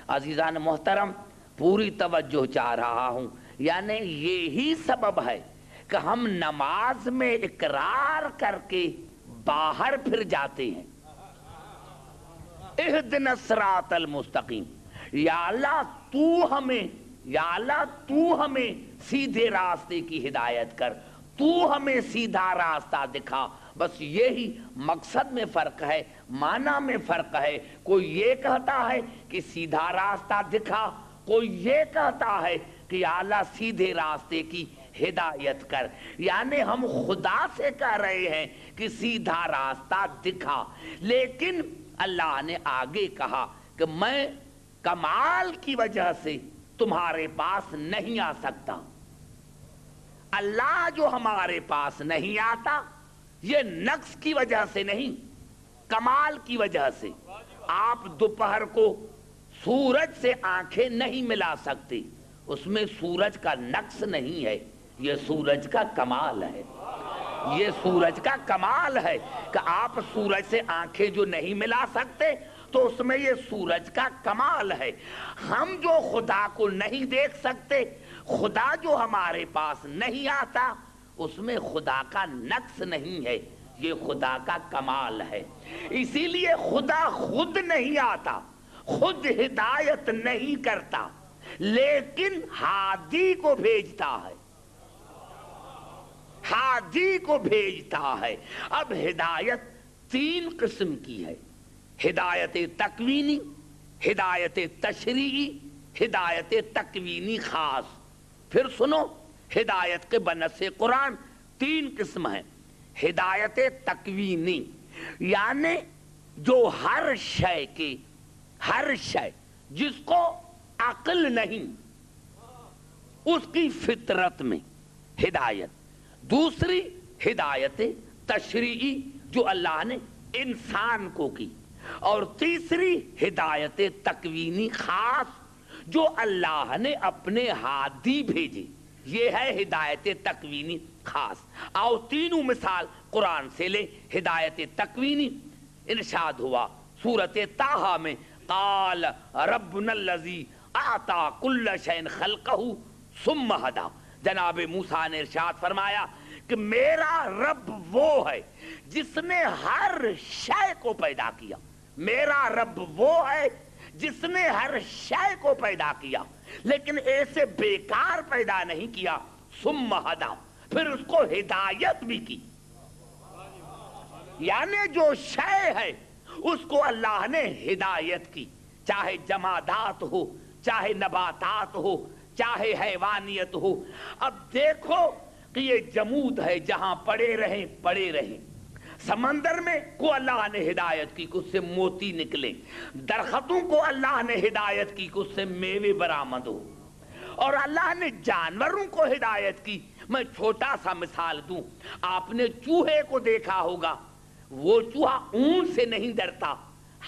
عزیزان محترم پوری توجہ چاہ رہا ہوں، یعنی یہی سبب ہے کہ ہم نماز میں اقرار کر کے باہر پھر جاتے ہیں، اہدنا الصراط المستقیم، یا اللہ تو ہمیں سیدھے راستے کی ہدایت کر، تو ہمیں سیدھا راستہ دکھا۔ بس یہی مقصد میں فرق ہے، معنی میں فرق ہے۔ کوئی یہ کہتا ہے کہ سیدھا راستہ دکھا، کوئی یہ کہتا ہے کہ یا اللہ سیدھے راستے کی ہدایت کر، یعنی ہم خدا سے کہہ رہے ہیں کہ سیدھا راستہ دکھا، لیکن اللہ نے آگے کہا کہ میں کمال کی وجہ سے تمہارے پاس نہیں آ سکتا۔ اللہ جو ہمارے پاس نہیں آتا یہ نقص کی وجہ سے نہیں، کمال کی وجہ سے۔ آپ دوپہر کو سورج سے آنکھیں نہیں ملا سکتے، اس میں سورج کا نقص نہیں ہے، یہ سورج کا کمال ہے، یہ سورج کا کمال ہے کہ آپ سورج سے آنکھیں جو نہیں ملا سکتے تو اس میں یہ سورج کا کمال ہے۔ ہم جو خدا کو نہیں دیکھ سکتے، خدا جو ہمارے پاس نہیں آتا، اس میں خدا کا نقص نہیں ہے، یہ خدا کا کمال ہے۔ اسی لیے خدا خود نہیں آتا، خود ہدایت نہیں کرتا، لیکن ہادی کو بھیجتا ہے، ہادی کو بھیجتا ہے۔ اب ہدایت تین قسم کی ہے، ہدایت تکوینی، ہدایت تشریعی، ہدایت تکوینی خاص۔ پھر سنو، ہدایت کے بنص قرآن تین قسم ہیں۔ ہدایت تکوینی یعنی جو ہر شے جس کو عقل نہیں اس کی فطرت میں ہدایت۔ دوسری ہدایت تشریعی جو اللہ نے انسان کو کی، اور تیسری ہدایت تکوینی خاص جو اللہ نے اپنے ہادی بھیجے، یہ ہے ہدایت تکوینی خاص۔ آؤ تینوں مثال قرآن سے لے۔ ہدایت تکوینی ارشاد ہوا سورۃ طٰہٰ میں، قال ربنا الذی اعطی کل شیء خلقہ ثم ہدی۔ جناب موسیٰ نے ارشاد فرمایا کہ میرا رب وہ ہے جس نے ہر شے کو پیدا کیا، میرا رب وہ ہے جس نے ہر شے کو پیدا کیا، لیکن ایسے بیکار پیدا نہیں کیا، ثم ہدی، پھر اس کو ہدایت بھی کی۔ یعنی جو شے ہے اس کو اللہ نے ہدایت کی، چاہے جمادات ہو، چاہے نباتات ہو، چاہے حیوانیت ہو۔ اب دیکھو کہ یہ جمود ہے، جہاں پڑے رہیں۔ سمندر میں کو اللہ نے ہدایت کی کہ اس سے موتی نکلے، درختوں کو اللہ نے ہدایت کی کہ اس سے میوے برآمد ہو، اور اللہ نے جانوروں کو ہدایت کی۔ میں چھوٹا سا مثال دوں، آپ نے چوہے کو دیکھا ہوگا، وہ چوہا اونٹ سے نہیں ڈرتا،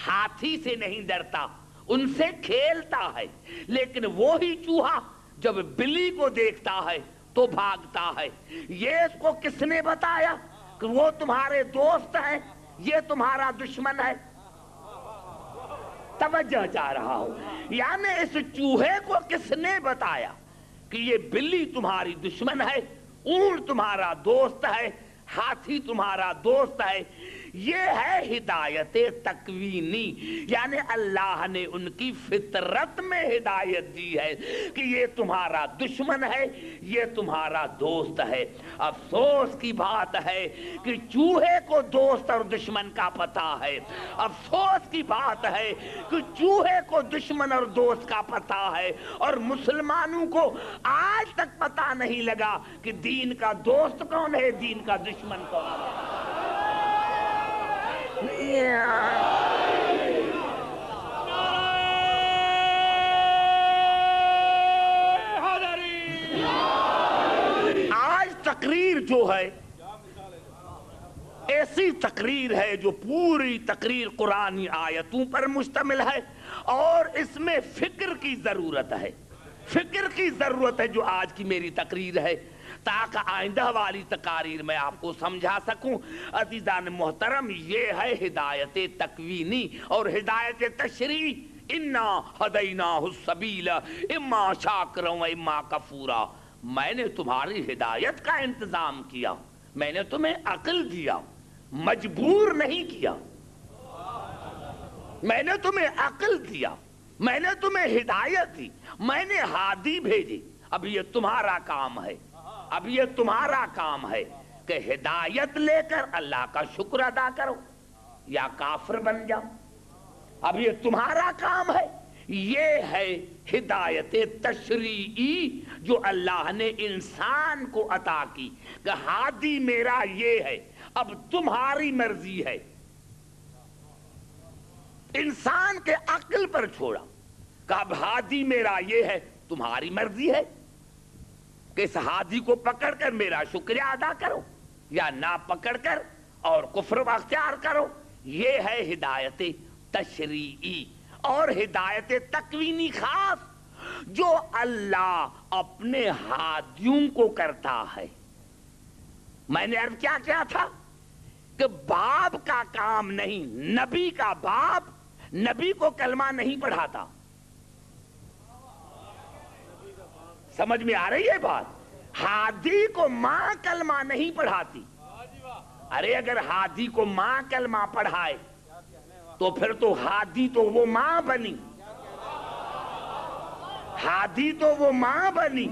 ہاتھی سے نہیں ڈرتا، ان سے کھیلتا ہے، لیکن وہی چوہا جب بلی کو دیکھتا ہے تو بھاگتا ہے۔ یہ اس کو کس نے بتایا کہ وہ تمہارے دوست ہے، یہ تمہارا دشمن ہے؟ توجہ چاہ رہا ہوں، یعنی اس چوہے کو کس نے بتایا کہ یہ بلی تمہاری دشمن ہے، اونٹ تمہارا دوست ہے، ہاتھی تمہارا دوست ہے؟ یہ ہے ہدایت تکوینی، یعنی اللہ نے ان کی فطرت میں ہدایت دی ہے کہ یہ تمہارا دشمن ہے، یہ تمہارا دوست ہے۔ افسوس کی بات ہے کہ چوہے کو دوست اور دشمن کا پتہ ہے، افسوس کی بات ہے کہ چوہے کو دشمن اور دوست کا پتہ ہے، اور مسلمانوں کو آج تک پتہ نہیں لگا کہ دین کا دوست کون ہے، دین کا دشمن کون ہے۔ آج تقریر جو ہے ایسی تقریر ہے جو پوری تقریر قرآنی آیتوں پر مشتمل ہے، اور اس میں فکر کی ضرورت ہے، فکر کی ضرورت ہے جو آج کی میری تقریر ہے، تاکہ آئندہ والی تقاریر میں آپ کو سمجھا سکوں۔ عزیزان محترم، یہ ہے ہدایت تکوینی اور ہدایت تشریعی، انا ہدیناہ السبیل اما شاکرا و اما کفورا، میں نے تمہاری ہدایت کا انتظام کیا، میں نے تمہیں عقل دیا، مجبور نہیں کیا، میں نے تمہیں عقل دیا، میں نے تمہیں ہدایت دی، میں نے ہادی بھیجی۔ اب یہ تمہارا کام ہے، اب یہ تمہارا کام ہے کہ ہدایت لے کر اللہ کا شکر ادا کرو یا کافر بن جاؤ، اب یہ تمہارا کام ہے۔ یہ ہے ہدایت تشریعی جو اللہ نے انسان کو عطا کی کہ ہادی میرا یہ ہے، اب تمہاری مرضی ہے۔ انسان کے عقل پر چھوڑا کہ اب ہادی میرا یہ ہے، تمہاری مرضی ہے کہ اس ہادی کو پکڑ کر میرا شکریہ ادا کرو یا نہ پکڑ کر اور کفر اختیار کرو۔ یہ ہے ہدایت تشریعی۔ اور ہدایت تکوینی خاص جو اللہ اپنے ہادیوں کو کرتا ہے۔ میں نے عرض کیا تھا کہ باپ کا کام نہیں، نبی کا باپ نبی کو کلمہ نہیں پڑھاتا۔ سمجھ میں آ رہی ہے بات؟ ہادی کو ماں کلمہ نہیں پڑھاتی۔ ارے اگر ہادی کو ماں کلمہ پڑھائے تو پھر تو ہادی تو وہ ماں بنی، ہادی تو وہ ماں بنی،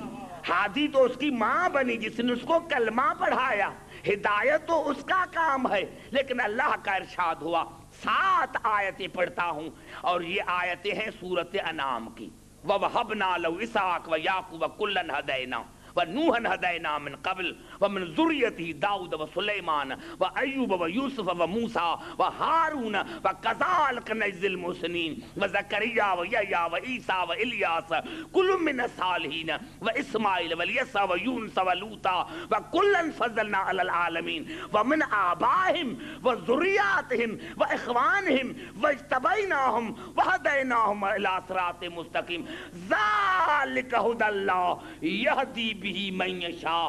ہادی تو اس کی ماں بنی جس نے اس کو کلمہ پڑھایا۔ ہدایت تو اس کا کام ہے، لیکن اللہ کا ارشاد ہوا۔ 7 آیتیں پڑھتا ہوں اور یہ آیتیں ہیں سورۃ انعام کی۔ وَوَهَبْنَا لَهُ إِسْحَاقَ وَيَعْقُوبَ كُلًّا هَدَيْنَا وَنُوحًا هَدَيْنَا مِن قَبْلُ وَمِن ذُرِّيَّتِهِ دَاوُودَ وَسُلَيْمَانَ وَأَيُّوبَ وَيُوسُفَ وَمُوسَىٰ وَهَارُونَ وَكَذَٰلِكَ نَجْزِي الْمُحْسِنِينَ وَزَكَرِيَّا وَيَحْيَىٰ وَعِيسَىٰ وَإِلْيَاسَ كُلٌّ مِّنَ الصَّالِحِينَ وَإِسْمَاعِيلَ وَالْيَسَعَ وَيُونُسَ وَلُوطًا وَكُلًّا فَضَّلْنَا عَلَى الْعَالَمِينَ وَمِنْ آبَائِهِمْ وَذُرِّيَّاتِهِمْ وَإِخْوَانِهِمْ وَاجْتَبَيْنَاهُمْ وَهَدَيْنَاهُمْ إِلَىٰ صِرَاطٍ مُّسْتَقِيمٍ ذَٰلِكَ هُدَى اللَّهِ يَهْدِي بِهِ مَن يَشَاءُ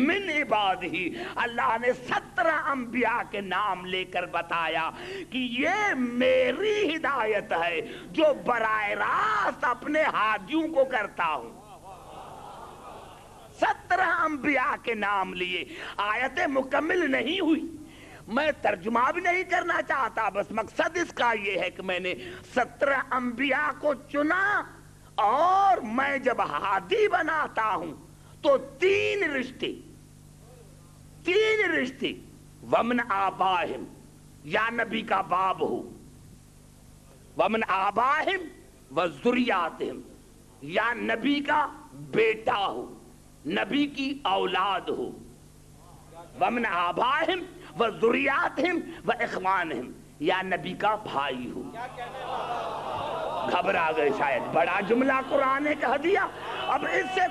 مِنْ عِبَادِهِ۔ اللہ نے 17 انبیاء کے نام لے کر بتایا کہ یہ میری ہدایت ہے جو براہ راست اپنے ہادیوں کو کرتا ہوں۔ 17 انبیاء کے نام لیے، آیت مکمل نہیں ہوئی، میں ترجمہ بھی نہیں کرنا چاہتا، بس مقصد اس کا یہ ہے کہ میں نے 17 انبیاء کو چنا اور میں جب ہادی بناتا ہوں تو 3 رشتے ومن آبائہم یا نبی کا باب ہو، ومن آبائہم وذریاتہم یا نبی کا بیٹا ہو، نبی کی اولاد ہو، ومن آبائہم وذریاتہم واخوانہم یا نبی کا بھائی ہو۔ گھبرا گئے شاید، بڑا جملہ قرآن نے کہہ دیا۔ اب اس سے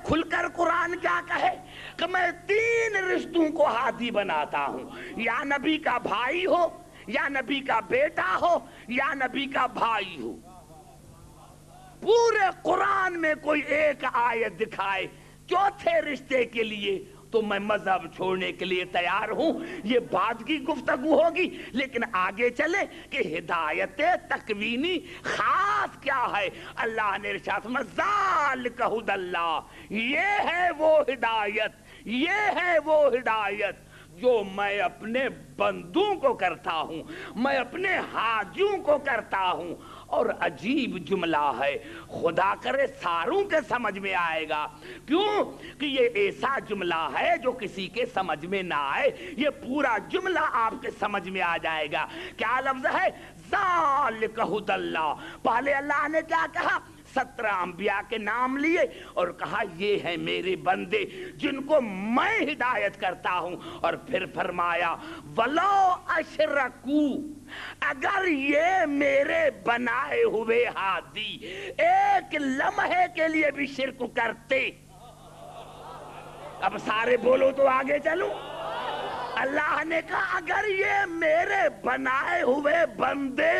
کھل کر قرآن کیا کہے کہ میں 3 رشتوں کو ہادی بناتا ہوں، یا نبی کا بھائی ہو، یا نبی کا بیٹا ہو، یا نبی کا بھائی ہو۔ پورے قرآن میں کوئی ایک آیت دکھائے 4تھے رشتے کے لیے تو میں مذہب چھوڑنے کے لیے تیار ہوں۔ یہ بعد کی گفتگو ہوگی، لیکن آگے چلے کہ ہدایت تکوینی خاص کیا ہے۔ اللہ نے ارشاد فرمایا ذالک ھدی اللہ، یہ ہے وہ ہدایت، یہ ہے وہ ہدایت جو میں اپنے بندوں کو کرتا ہوں، میں اپنے ہادیوں کو کرتا ہوں۔ اور عجیب جملہ ہے، خدا کرے ساروں کے سمجھ میں آئے گا، کیوں کہ یہ ایسا جملہ ہے جو کسی کے سمجھ میں نہ آئے، یہ پورا جملہ آپ کے سمجھ میں آ جائے گا۔ کیا لفظ ہے؟ ذالک ھدی اللہ۔ پہلے اللہ نے کیا کہا؟ 17 انبیاء کے نام لیے اور کہا یہ ہیں میرے بندے جن کو میں ہدایت کرتا ہوں، اور پھر فرمایا وَلَوْ أَشْرَكُوا، اگر یہ میرے بنائے ہوئے ہادی ایک لمحے کے لیے بھی شرک کرتے۔ اب سارے بولو تو آگے چلو۔ اللہ نے کہا اگر یہ میرے بنائے ہوئے بندے،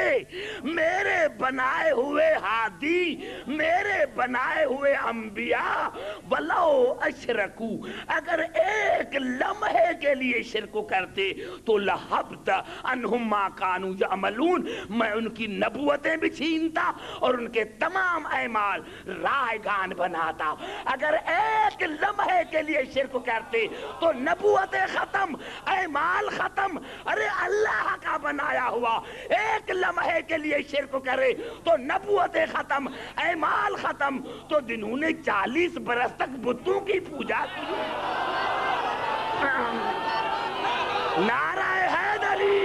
میرے بنائے ہوئے ہادی، میرے بنائے ہوئے انبیاء ولو اشرکو، اگر ایک لمحے کے لیے شرک کرتے تو لحبط عنہم ما کانوا یعملون، میں ان کی نبوتیں بھی چھینتا اور ان کے تمام اعمال رائگان بناتا۔ اگر ایک لمحے کے لیے شرک کرتے تو نبوتیں ختم، اعمال ختم۔ ارے اللہ کا بنایا ہوا ایک لمحے کے لیے شرک کرے تو نبوتیں ختم، اعمال ختم۔ تو جنہوں نے 40 برس تک بتوں کی پوجا کی، نعرہ حیدری،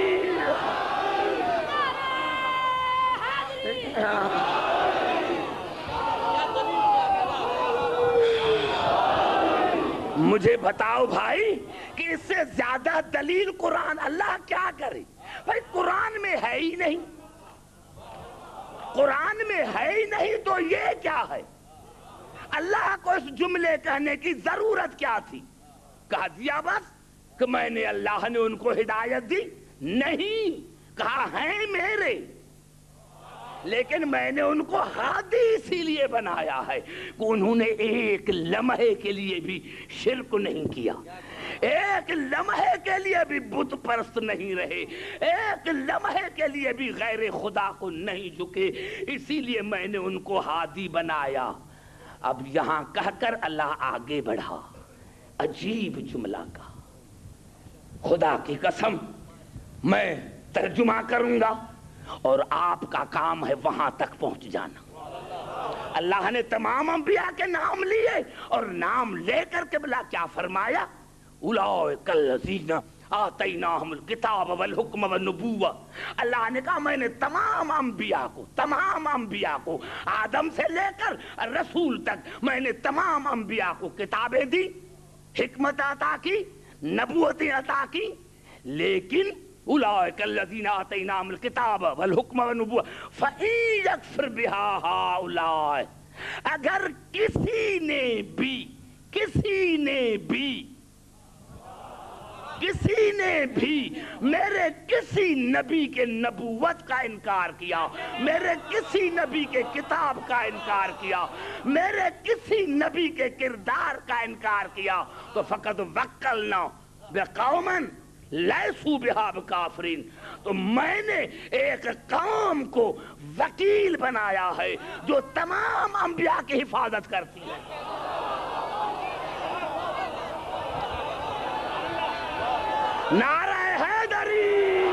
مجھے بتاؤ بھائی کہ اس سے زیادہ دلیل قرآن اللہ کیا کرے؟ بھائی قرآن میں ہے ہی نہیں، قرآن میں ہے ہی نہیں تو یہ کیا ہے؟ اللہ کو اس جملے کہنے کی ضرورت کیا تھی؟ کہا دیا بس کہ میں نے، اللہ نے ان کو ہدایت دی؟ نہیں، کہا ہیں میرے، لیکن میں نے ان کو ہادی اسی لیے بنایا ہے کہ انہوں نے ایک لمحے کے لیے بھی شرک نہیں کیا، ایک لمحے کے لیے بھی بت پرست نہیں رہے، ایک لمحے کے لیے بھی غیر خدا کو نہیں جھکے، اسی لیے میں نے ان کو ہادی بنایا۔ اب یہاں کہہ کر اللہ آگے بڑھا، عجیب جملہ کا، خدا کی قسم میں ترجمہ کروں گا اور آپ کا کام ہے وہاں تک پہنچ جانا۔ اللہ نے تمام انبیاء کے نام لیے اور نام لے کر کے بلا کیا فرمایا؟ اولئک الذین آتیناہم الکتاب والحکم والنبوہ۔ اللہ نے کہا میں نے تمام انبیاء کو آدم سے لے کر رسول تک میں نے تمام انبیاء کو کتابیں دی، حکمت عطا کی، نبوتیں عطا کی، لیکن اولئک الذین آتیناہم الکتاب والحکم والنبوہ فإن یکفر بہا ہؤلاء، اگر کسی نے بھی میرے کسی نبی کے نبوت کا انکار کیا، میرے کسی نبی کے کتاب کا انکار کیا، میرے کسی نبی کے کردار کا انکار کیا تو فقد وکلنا بقوما لیسوا بہا بکافرین، تو میں نے ایک قوم کو وکیل بنایا ہے جو تمام انبیاء کی حفاظت کرتی ہے۔ نعرہ حیدری،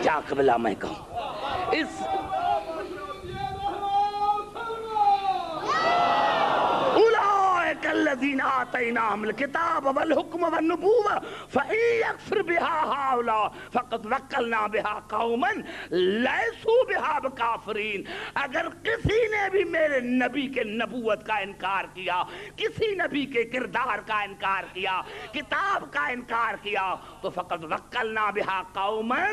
کیا قبلہ میں کہوں؟ اس اولئک الذین آتیناہم الکتاب والحکم والنبوہ فإن یکفر بہا ہؤلاء فقد وکلنا بہا قوما لیسوا بہا بکافرین، اگر کسی نے بھی میرے نبی کے نبوت کا انکار کیا، کسی نبی کے کردار کا انکار کیا، کتاب کا انکار کیا تو فقد وکلنا بہا قوما،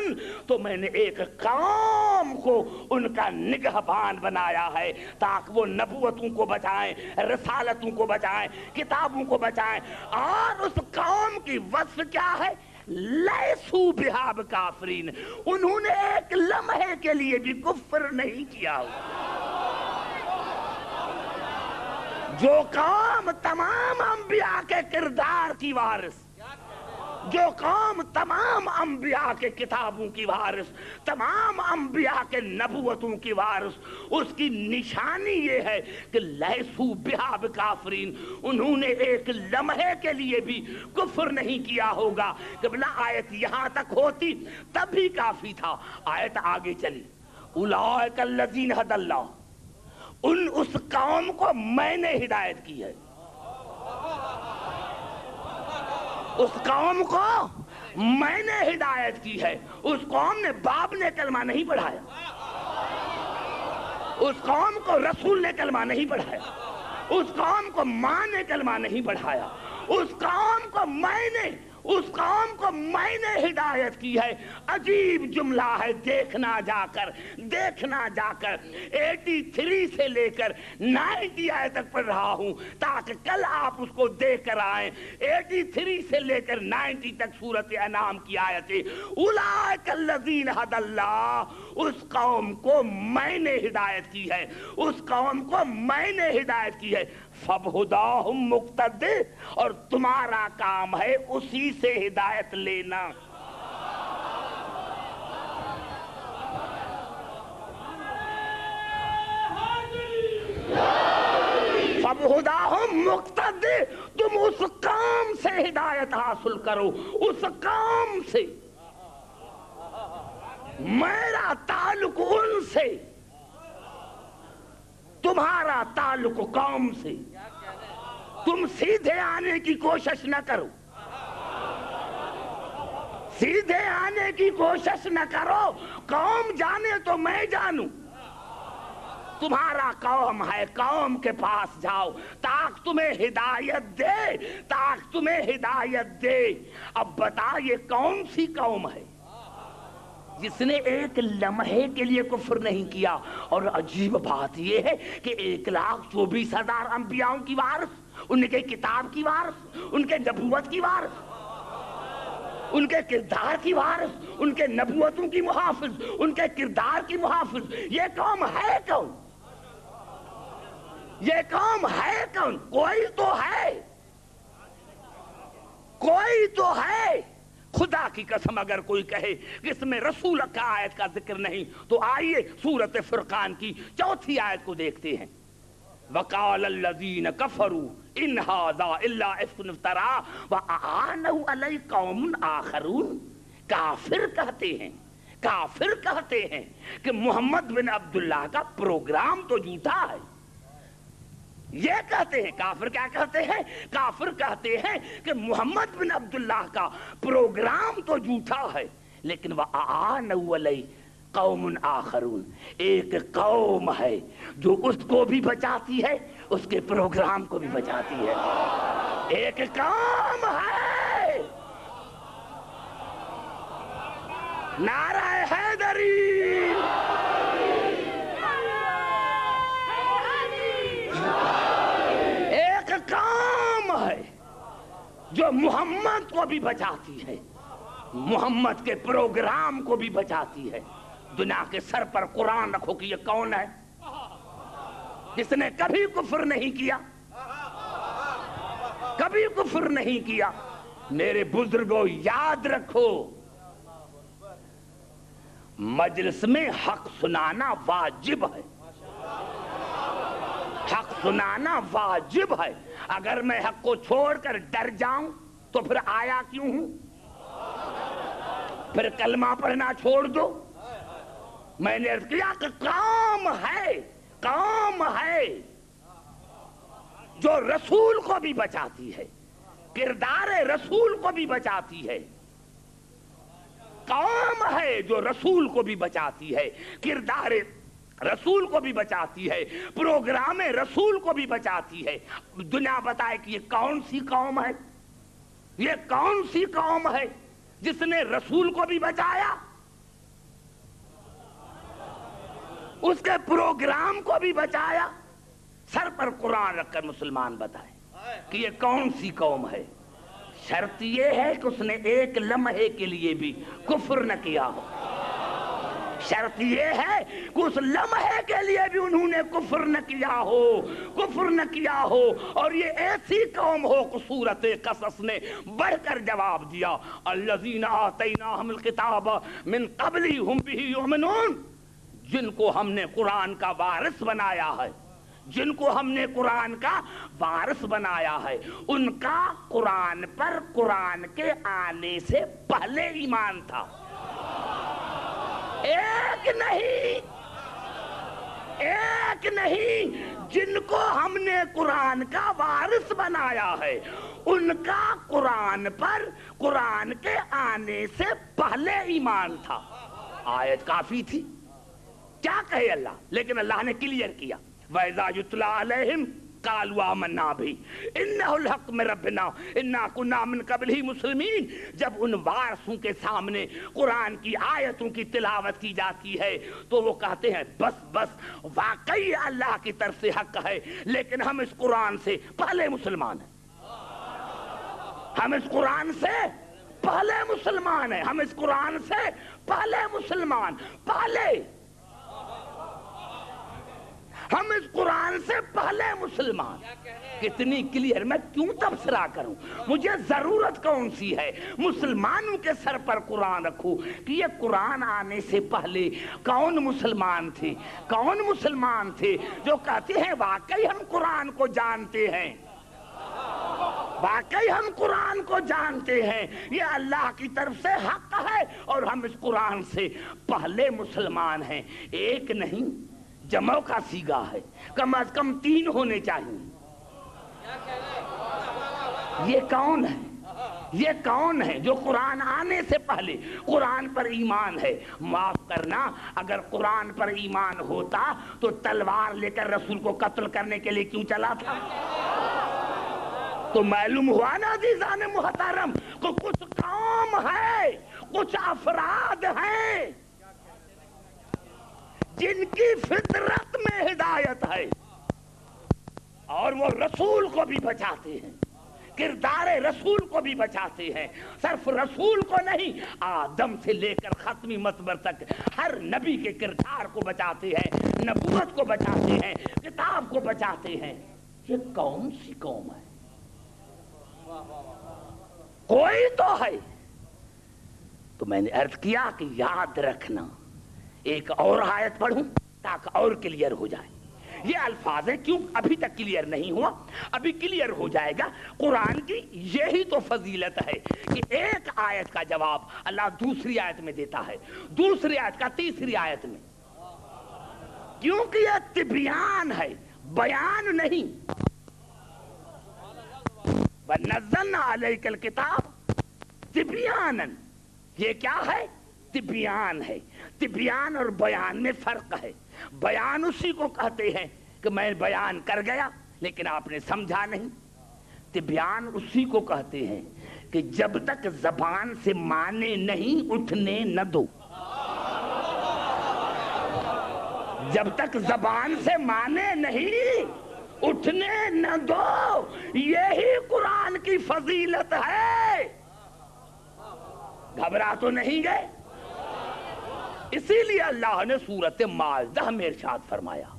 تو میں نے ایک قوم کو ان کا نگہبان بنایا ہے تاکہ وہ نبوتوں کو بچائیں، رسالتوں کو بچائیں، کتابوں کو بچائیں۔ اور اس قوم کی وصف کیا ہے؟ لیسوا بہا بکافرین، انہوں نے ایک لمحے کے لیے بھی کفر نہیں کیا۔ جو قوم تمام انبیاء کے کردار کی وارث، جو قوم تمام انبیاء کے کتابوں کی وارث، تمام انبیاء کے نبوتوں کی وارث، اس کی نشانی یہ ہے کہ لیسوا بہا بکافرین، انہوں نے ایک لمحے کے لیے بھی کفر نہیں کیا ہوگا۔ قبلہ آیت یہاں تک ہوتی تب بھی کافی تھا، آیت آگے چلی، اولئک الذین ھدی اللہ، اس قوم کو میں نے ہدایت کی ہے، اس قوم کو میں نے ہدایت کی ہے۔ اس قوم نے باپ نے کلمہ نہیں پڑھایا، اس قوم کو رسول نے کلمہ نہیں پڑھایا، اس قوم کو ماں نے کلمہ نہیں پڑھایا، اس قوم کو میں نے اس قوم کو میں نے ہدایت کی ہے. عجیب جملہ ہے, دیکھنا جا کر 83 سے لے کر 90 آیت تک پڑھ رہا ہوں تاکہ کل آپ اس کو دیکھ کر آئیں. 83 سے لے کر 90 تک سورۃ انعام کی آیتیں. اولئک الذین ھدی اللہ, اس قوم کو میں نے ہدایت کی ہے, اس قوم کو میں نے ہدایت کی ہے. فبہداہم مقتدی, اور تمہارا کام ہے اسی سے ہدایت لینا. فبہداہم مقتدی, تم اس کام سے ہدایت حاصل کرو, اس کام سے. میرا تعلق ان سے, تمہارا تعلق قوم سے. تم سیدھے آنے کی کوشش نہ کرو, سیدھے آنے کی کوشش نہ کرو. قوم جانے تو میں جانوں. تمہارا قوم ہے, قوم کے پاس جاؤ تاکہ تمہیں ہدایت دے, تاکہ تمہیں ہدایت دے. اب بتا یہ کون سی قوم ہے جس نے ایک لمحے کے لیے کفر نہیں کیا؟ اور عجیب بات یہ ہے کہ 1,24,000 انبیاؤں کی وارث, ان کے کتاب کی وارث, ان کے نبوت کی وارث, ان کے کردار کی وارث, ان کے نبوتوں کی محافظ, ان کے کردار کی محافظ, یہ قوم ہے کون؟ یہ قوم ہے کون؟ کوئی تو ہے, کوئی تو ہے. خدا کی قسم اگر کوئی کہے کہ اس میں رسول کا آیت کا ذکر نہیں تو آئیے سورۃ فرقان کی 4 آیت کو دیکھتے ہیں. وَقَالَ الَّذِينَ كَفَرُوا إِنْ هَذَا إِلَّا إِفْكٌ افْتَرَاهُ وَأَعَانَهُ عَلَيْهِ قَوْمٌ آخَرُونَ. کافر کہتے ہیں کہ محمد بن عبداللہ کا پروگرام تو جھوٹا ہے. یہ کہتے ہیں کافر, کیا کہتے ہیں؟ کافر کہتے ہیں کہ محمد بن عبداللہ کا پروگرام تو جھوٹا ہے, لیکن وَأَعَانَهُ عَلَيْهِ قَوْمٌ آخَرُونَ, ایک قوم ہے جو اس کو بھی بچاتی ہے, اس کے پروگرام کو بھی بچاتی ہے. ایک قوم ہے. نعرہ حیدری, ایک قوم ہے جو محمد کو بھی بچاتی ہے, محمد کے پروگرام کو بھی بچاتی ہے. دنیا کے سر پر قرآن رکھو کہ یہ کون ہے جس نے کبھی کفر نہیں کیا, کبھی کفر نہیں کیا. میرے بزرگوں یاد رکھو, مجلس میں حق سنانا واجب ہے, حق سنانا واجب ہے. اگر میں حق کو چھوڑ کر ڈر جاؤں تو پھر آیا کیوں ہوں؟ پھر کلمہ پڑھنا چھوڑ دو. میں نے عرض کیا کہ قوم ہے, قوم ہے جو رسول کو بھی بچاتی ہے, کردار رسول کو بھی بچاتی ہے. قوم ہے جو رسول کو بھی بچاتی ہے, کردار رسول کو بھی بچاتی ہے, پروگرام رسول کو بھی بچاتی ہے. دنیا بتائے کہ یہ کون سی قوم ہے, یہ کون سی قوم ہے جس نے رسول کو بھی بچایا, اس کے پروگرام کو بھی بچایا. سر پر قرآن رکھ کر مسلمان بتائے کہ یہ کون سی قوم ہے. شرط یہ ہے کہ اس نے ایک لمحے کے لیے بھی کفر نہ کیا ہو. شرط یہ ہے کہ اس لمحے کے لیے بھی انہوں نے کفر نہ کیا ہو, کفر نہ کیا ہو. اور یہ ایسی قوم ہو کہ سورۃ قصص نے بڑھ کر جواب دیا, الذین آتیناہم الکتاب من قبل ہم بہ یؤمنون, جن کو ہم نے قرآن کا وارث بنایا ہے, جن کو ہم نے قرآن کا وارث بنایا ہے, ان کا قرآن پر قرآن کے آنے سے پہلے ایمان تھا. ایک نہیں, ایک نہیں, جن کو ہم نے قرآن کا وارث بنایا ہے ان کا قرآن پر قرآن کے آنے سے پہلے ایمان تھا. آیت کافی تھی, کیا کہے اللہ, لیکن اللہ نے کلیئر کیا. وَإِذَا يُتْلَىٰ عَلَيْهِمْ قالوا آمنا بھی انہ الحق من ربنا انا کنا من قبلہ مسلمین. جب ان وارثوں کے سامنے قرآن کی آیتوں کی تلاوت کی جاتی ہے تو وہ کہتے ہیں بس بس واقعی اللہ کی طرف سے حق ہے، لیکن ہم اس قرآن سے پہلے مسلمان ہیں، ہم اس قرآن سے پہلے مسلمان ہیں، ہم اس قرآن سے پہلے مسلمان، پہلے ہم اس قرآن سے پہلے مسلمان. کتنی کلیئر، میں کیوں تبصرہ کروں؟ مجھے ضرورت کون سی ہے مسلمانوں کے سر پر قرآن رکھوں کہ یہ قرآن آنے سے پہلے کون مسلمان تھے؟ کون مسلمان تھے جو کہتے ہیں واقعی ہم قرآن کو جانتے ہیں، واقعی ہم قرآن کو جانتے ہیں، یہ اللہ کی طرف سے حق ہے اور ہم اس قرآن سے پہلے مسلمان ہیں. ایک نہیں، جمع کا صیغہ ہے، کم از کم 3 ہونے چاہیے. یہ کون ہے؟ یہ کون ہے جو قرآن آنے سے پہلے قرآن پر ایمان ہے؟ معاف کرنا، اگر قرآن پر ایمان ہوتا تو تلوار لے کر رسول کو قتل کرنے کے لیے کیوں چلا تھا؟ تو معلوم ہوا نا عزیزان محترم کو کچھ قوم ہے، کچھ افراد ہیں جن کی فطرت میں ہدایت ہے اور وہ رسول کو بھی بچاتے ہیں، کردار رسول کو بھی بچاتے ہیں. صرف رسول کو نہیں، آدم سے لے کر ختمی مطبر تک ہر نبی کے کردار کو بچاتے ہیں، نبوت کو بچاتے ہیں، کتاب کو بچاتے ہیں. یہ کون سی قوم ہے؟ کوئی تو ہے. تو میں نے عرض کیا کہ یاد رکھنا، ایک اور آیت پڑھوں تاکہ اور کلیئر ہو جائے. یہ الفاظ ہیں، کیوں ابھی تک کلیئر نہیں ہوا، ابھی کلیئر ہو جائے گا. قرآن کی یہی تو فضیلت ہے کہ ایک آیت کا جواب اللہ دوسری آیت میں دیتا ہے، دوسری آیت کا تیسری آیت میں، کیونکہ یہ تبیان ہے، بیان نہیں. وَنَزَّلْنَا عَلَيْكَ الْكِتَابَ تِبْيَانًا، یہ کیا ہے؟ تبیان ہے. تبیان اور بیان میں فرق ہے. بیان اسی کو کہتے ہیں کہ میں بیان کر گیا لیکن آپ نے سمجھا نہیں. تبیان اسی کو کہتے ہیں کہ جب تک زبان سے معنی نہیں اٹھنے نہ دو، جب تک زبان سے معنی نہیں اٹھنے نہ دو، یہی قرآن کی فضیلت ہے. گھبرا تو نہیں گئے؟ اسی لیے اللہ نے سورۃ مائدہ میں ارشاد فرمایا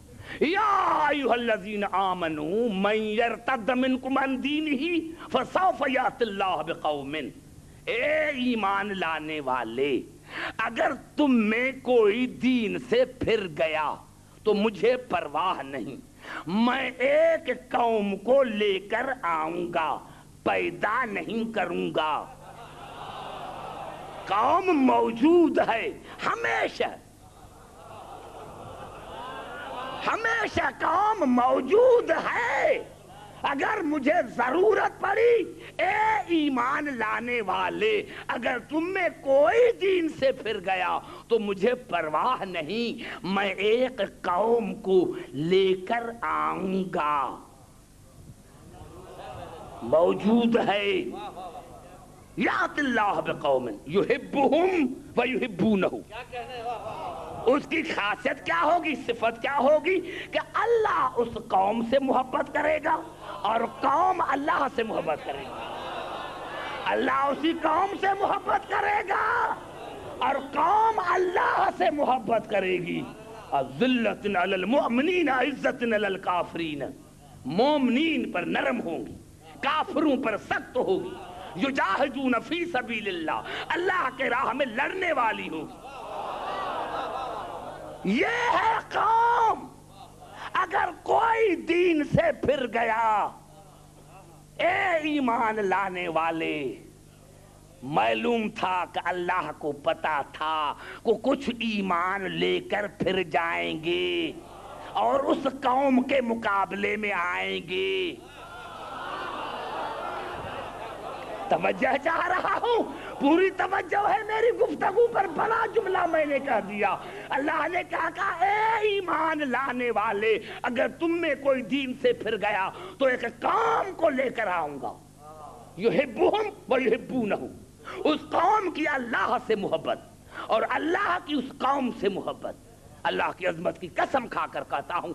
یا ایھا الذین آمنوا من یرتد منکم عن دینہ فسوف یأتی اللہ بقوم. اے ایمان لانے والے، اگر تم میں کوئی دین سے پھر گیا تو مجھے پرواہ نہیں، میں ایک قوم کو لے کر آؤں گا، پیدا نہیں کروں گا. قوم موجود ہے ہمیشہ، ہمیشہ قوم موجود ہے. اگر مجھے ضرورت پڑی، اے ایمان لانے والے، اگر تم میں کوئی دین سے پھر گیا تو مجھے پرواہ نہیں، میں ایک قوم کو لے کر آؤں گا. موجود ہے. یأتی اللہ بقوم یحبہم ویحبونہ. اس کی خاصیت کیا ہوگی، صفت کیا ہوگی کہ اللہ اس قوم سے محبت کرے گا اور قوم اللہ سے محبت کرے گا. اللہ اسی قوم سے محبت کرے گا اور قوم اللہ سے محبت کرے گی. ذلۃ علی المؤمنین عزۃ علی الکافرین. مومنین پر نرم ہوں گی، کافروں پر سخت ہوگی. یجاہدون فی سبیل اللہ، اللہ کے راہ میں لڑنے والی ہوگی. یہ ہے قوم. اگر کوئی دین سے پھر گیا، اے ایمان لانے والے، معلوم تھا کہ اللہ کو پتا تھا کہ کچھ ایمان لے کر پھر جائیں گے اور اس قوم کے مقابلے میں آئیں گے. توجہ چاہ رہا ہوں، پوری توجہ ہے میری گفتگو پر، بڑا جملہ میں نے کہہ دیا۔ اللہ نے کہا اے ایمان لانے والے، اگر تم میں کوئی دین سے پھر گیا تو ایک قوم کو لے کر آؤں گا، یحبہم ویحبونہ، اس قوم کی اللہ سے محبت اور اللہ کی اس قوم سے محبت۔ اللہ کی عظمت کی قسم کھا کر کہتا ہوں،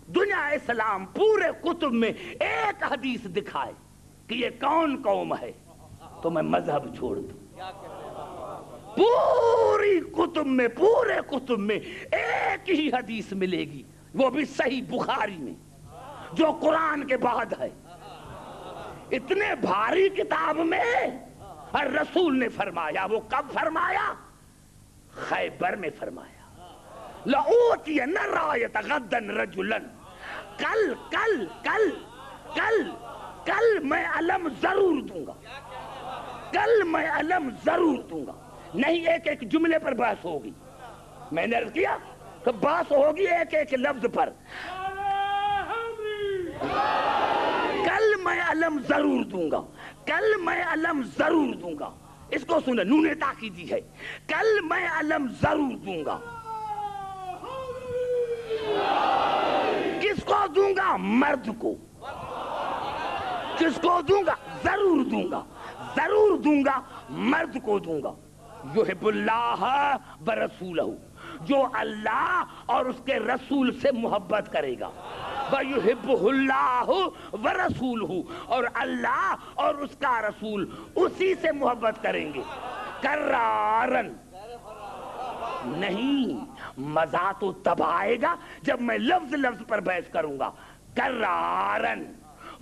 دنیا اسلام پورے کتب میں ایک حدیث دکھائے کہ یہ کون قوم ہے تو میں مذہب چھوڑ دوں۔ پوری کتب میں، پورے کتب میں ایک ہی حدیث ملے گی، وہ بھی صحیح بخاری میں، جو قرآن کے بعد ہے۔ اتنے بھاری کتاب میں اور رسول نے فرمایا، وہ کب فرمایا؟ خیبر میں فرمایا، لَأُوتِيَنَّ الرَّايَةَ غَدًّا رَجُلًا، کل میں علم ضرور دوں گا، کل میں علم ضرور دوں گا۔ نہیں ایک ایک جملے پر بحث ہوگی، میں نے عرض کیا کہ بحث ہوگی ایک ایک لفظ پر۔ کل میں علم ضرور دوں گا، کل میں علم ضرور دوں گا۔ اس کو سنیں، نون تاکیدی ہے، کل میں علم ضرور دوں گا۔ کس کو دوں گا؟ مرد کو۔ کس کو دوں گا؟ ضرور دوں گا، ضرور دوں گا، مرد کو دوں گا۔ یحب اللہ ورسولہ، جو اللہ اور اس کے رسول سے محبت کرے گا، وَيُحِبُّهُ اللَّهُ وَرَسُولُهُ، اور اللہ اور اس کا رسول اسی سے محبت کریں گے۔ کرارن نہیں، مزہ تو تب آئے گا جب میں لفظ لفظ پر بحث کروں گا۔ کرارن،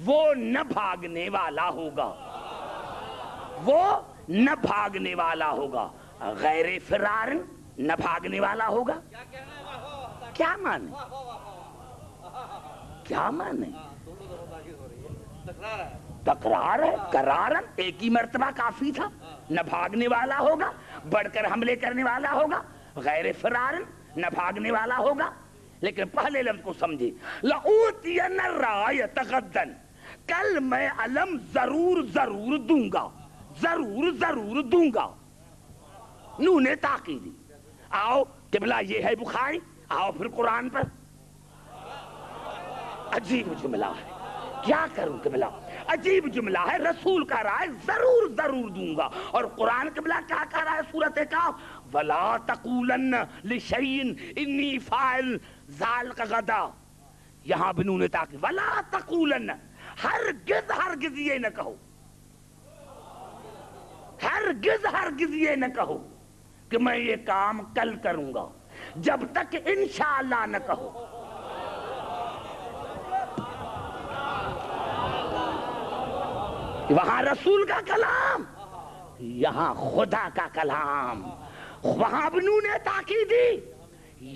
وہ نہ بھاگنے والا ہوگا، وہ نہ بھاگنے والا ہوگا۔ غیر فرارن، نہ بھاگنے والا ہوگا۔ کیا مانے؟ کیا مانے؟ تکرار ہے۔ کرارن ایک ہی مرتبہ کافی تھا۔ نہ بھاگنے والا ہوگا، بڑھ کر حملے کرنے والا ہوگا۔ غیر فرارن، نہ بھاگنے والا ہوگا۔ لیکن پہلے لفظ کو سمجھے، لَأُوتِيَنَّ الرَّايَةَ غَدًّا، کل میں علم ضرور ضرور دوں گا، ضرور ضرور دوں گا۔ نون تاکیدی۔ آؤ قبلہ یہ ہے بخاری، آؤ پھر قرآن پر۔ عجیب جملہ ہے، کیا کروں قبلہ، عجیب جملہ ہے۔ رسول کہہ رہا ہے ضرور ضرور دوں گا، اور قرآن قبلہ کیا کہہ رہا ہے سورۃ کہف؟ وَلَا تَقُولَنَّ لِشَيْءٍ إِنِّي فَاعِلٌ ذَلِكَ غَدًا۔ یہاں بنون تاکید، وَلَا تَقُولَنَّ، ہرگز ہرگز یہ نہ کہو، ہرگز ہرگز یہ نہ کہو کہ میں یہ کام کل کروں گا، جب تک انشاءاللہ نہ کہو۔ وہاں رسول کا کلام، یہاں خدا کا کلام۔ وہاں نون تاکیدی،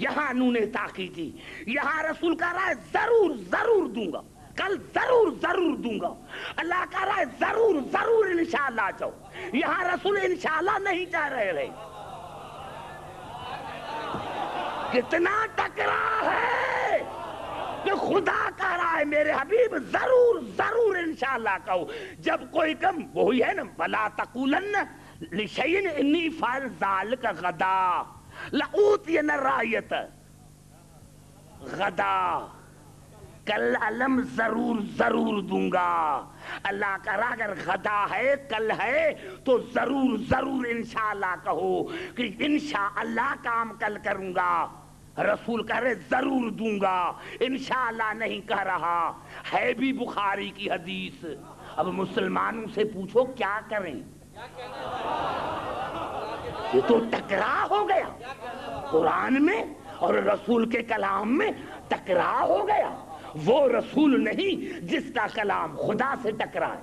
یہاں نون تاکیدی۔ یہاں رسول کہہ رہا ہے ضرور ضرور دوں گا، کل ضرور ضرور دوں گا۔ اللہ کہہ رہا ہے ضرور ضرور انشاءاللہ جاؤ۔ یہاں رسول انشاءاللہ نہیں چاہ رہے۔ کتنا ٹکرا ہے کہ خدا کہہ رہا ہے میرے حبیب ضرور ضرور انشاءاللہ کہو، جب کوئی کم وہی ہے نا، وَلَا تَقُولَنَّ لِشَيْءٍ إِنِّي فَاعِلٌ ذَلِكَ غَدًا، لَأُوتِيَنَّ الرَّايَةَ غدا، کل علم ضرور ضرور دوں گا۔ اللہ کہہ رہا اگر غدا ہے، کل ہے، تو ضرور ضرور انشاءاللہ کہو کہ انشاءاللہ کام کل کروں گا۔ رسول کہہ رہے ضرور دوں گا، انشاءاللہ نہیں کہہ رہا ہے، بھی بخاری کی حدیث۔ اب مسلمانوں سے پوچھو کیا کریں؟ یہ تو ٹکراؤ ہو گیا، قرآن میں اور رسول کے کلام میں ٹکراؤ ہو گیا۔ وہ رسول نہیں جس کا کلام خدا سے ٹکرائے۔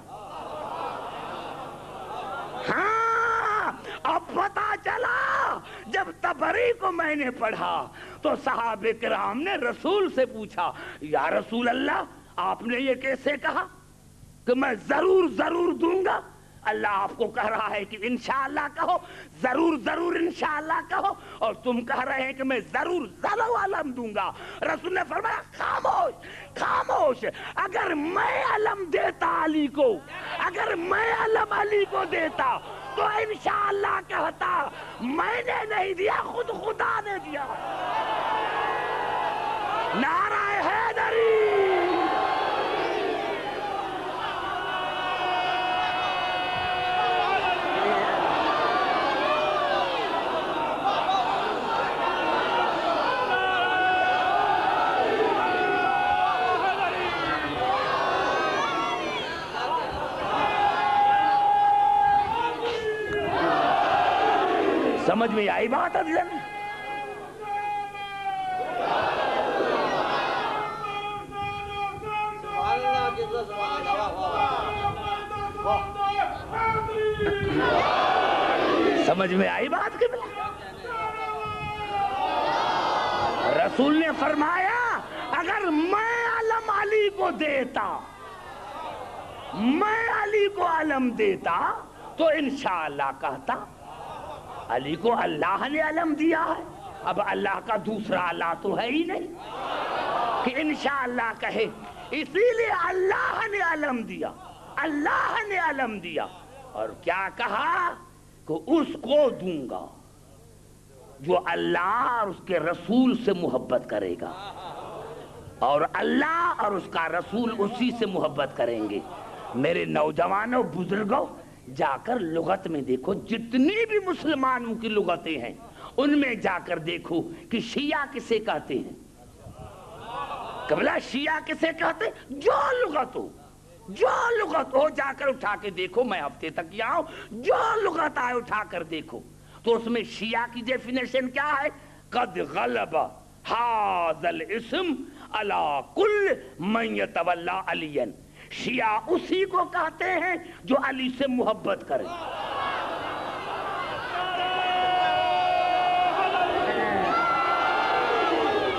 ہاں، اب پتا چلا، جب تبری کو میں نے پڑھا تو صحابہ کرام نے رسول سے پوچھا، یا رسول اللہ آپ نے یہ کیسے کہا کہ میں ضرور ضرور دوں گا؟ اللہ آپ کو کہہ رہا ہے کہ انشاءاللہ کہو، ضرور ضرور انشاءاللہ کہو، اور تم کہہ رہے ہیں کہ میں ضرور ضرور علم دوں گا۔ رسول نے فرمایا خاموش خاموش، اگر میں علم دیتا علی علی کو، اگر میں علم علی کو دیتا تو انشاءاللہ کہتا میں نے نہیں دیا، خود خدا نے دیا۔ نعرہ حیدری۔ سمجھ میں آئی بات افضل؟ سمجھ میں آئی بات کہ رسول نے فرمایا اگر میں علم علی کو دیتا، میں علی کو علم دیتا تو انشاءاللہ کہتا علی کو اللہ نے علم دیا ہے۔ اب اللہ کا دوسرا اللہ تو ہے ہی نہیں کہ انشاءاللہ کہے، اسی لیے اللہ نے علم دیا، اللہ نے علم دیا، اور کیا کہا کہ اس کو دوں گا جو اللہ اور اس کے رسول سے محبت کرے گا، اور اللہ اور اس کا رسول اسی سے محبت کریں گے۔ میرے نوجوانوں بزرگوں، جا کر لغت میں دیکھو، جتنی بھی مسلمانوں کی لغتیں ہیں ان میں جا کر دیکھو کہ شیعہ کسے کہتے ہیں، قبلہ شیعہ کسے کہتے ہیں، جو لغت ہو جا کر اٹھا کے دیکھو، میں ہفتے تک یہاں ہوں، جو لغت آئے اٹھا کر دیکھو تو اس میں شیعہ کی ڈیفینیشن کیا ہے؟ قد غلب ھذا الاسم علی کل من یتولی علیا، شیعہ اسی کو کہتے ہیں جو علی سے محبت کرے۔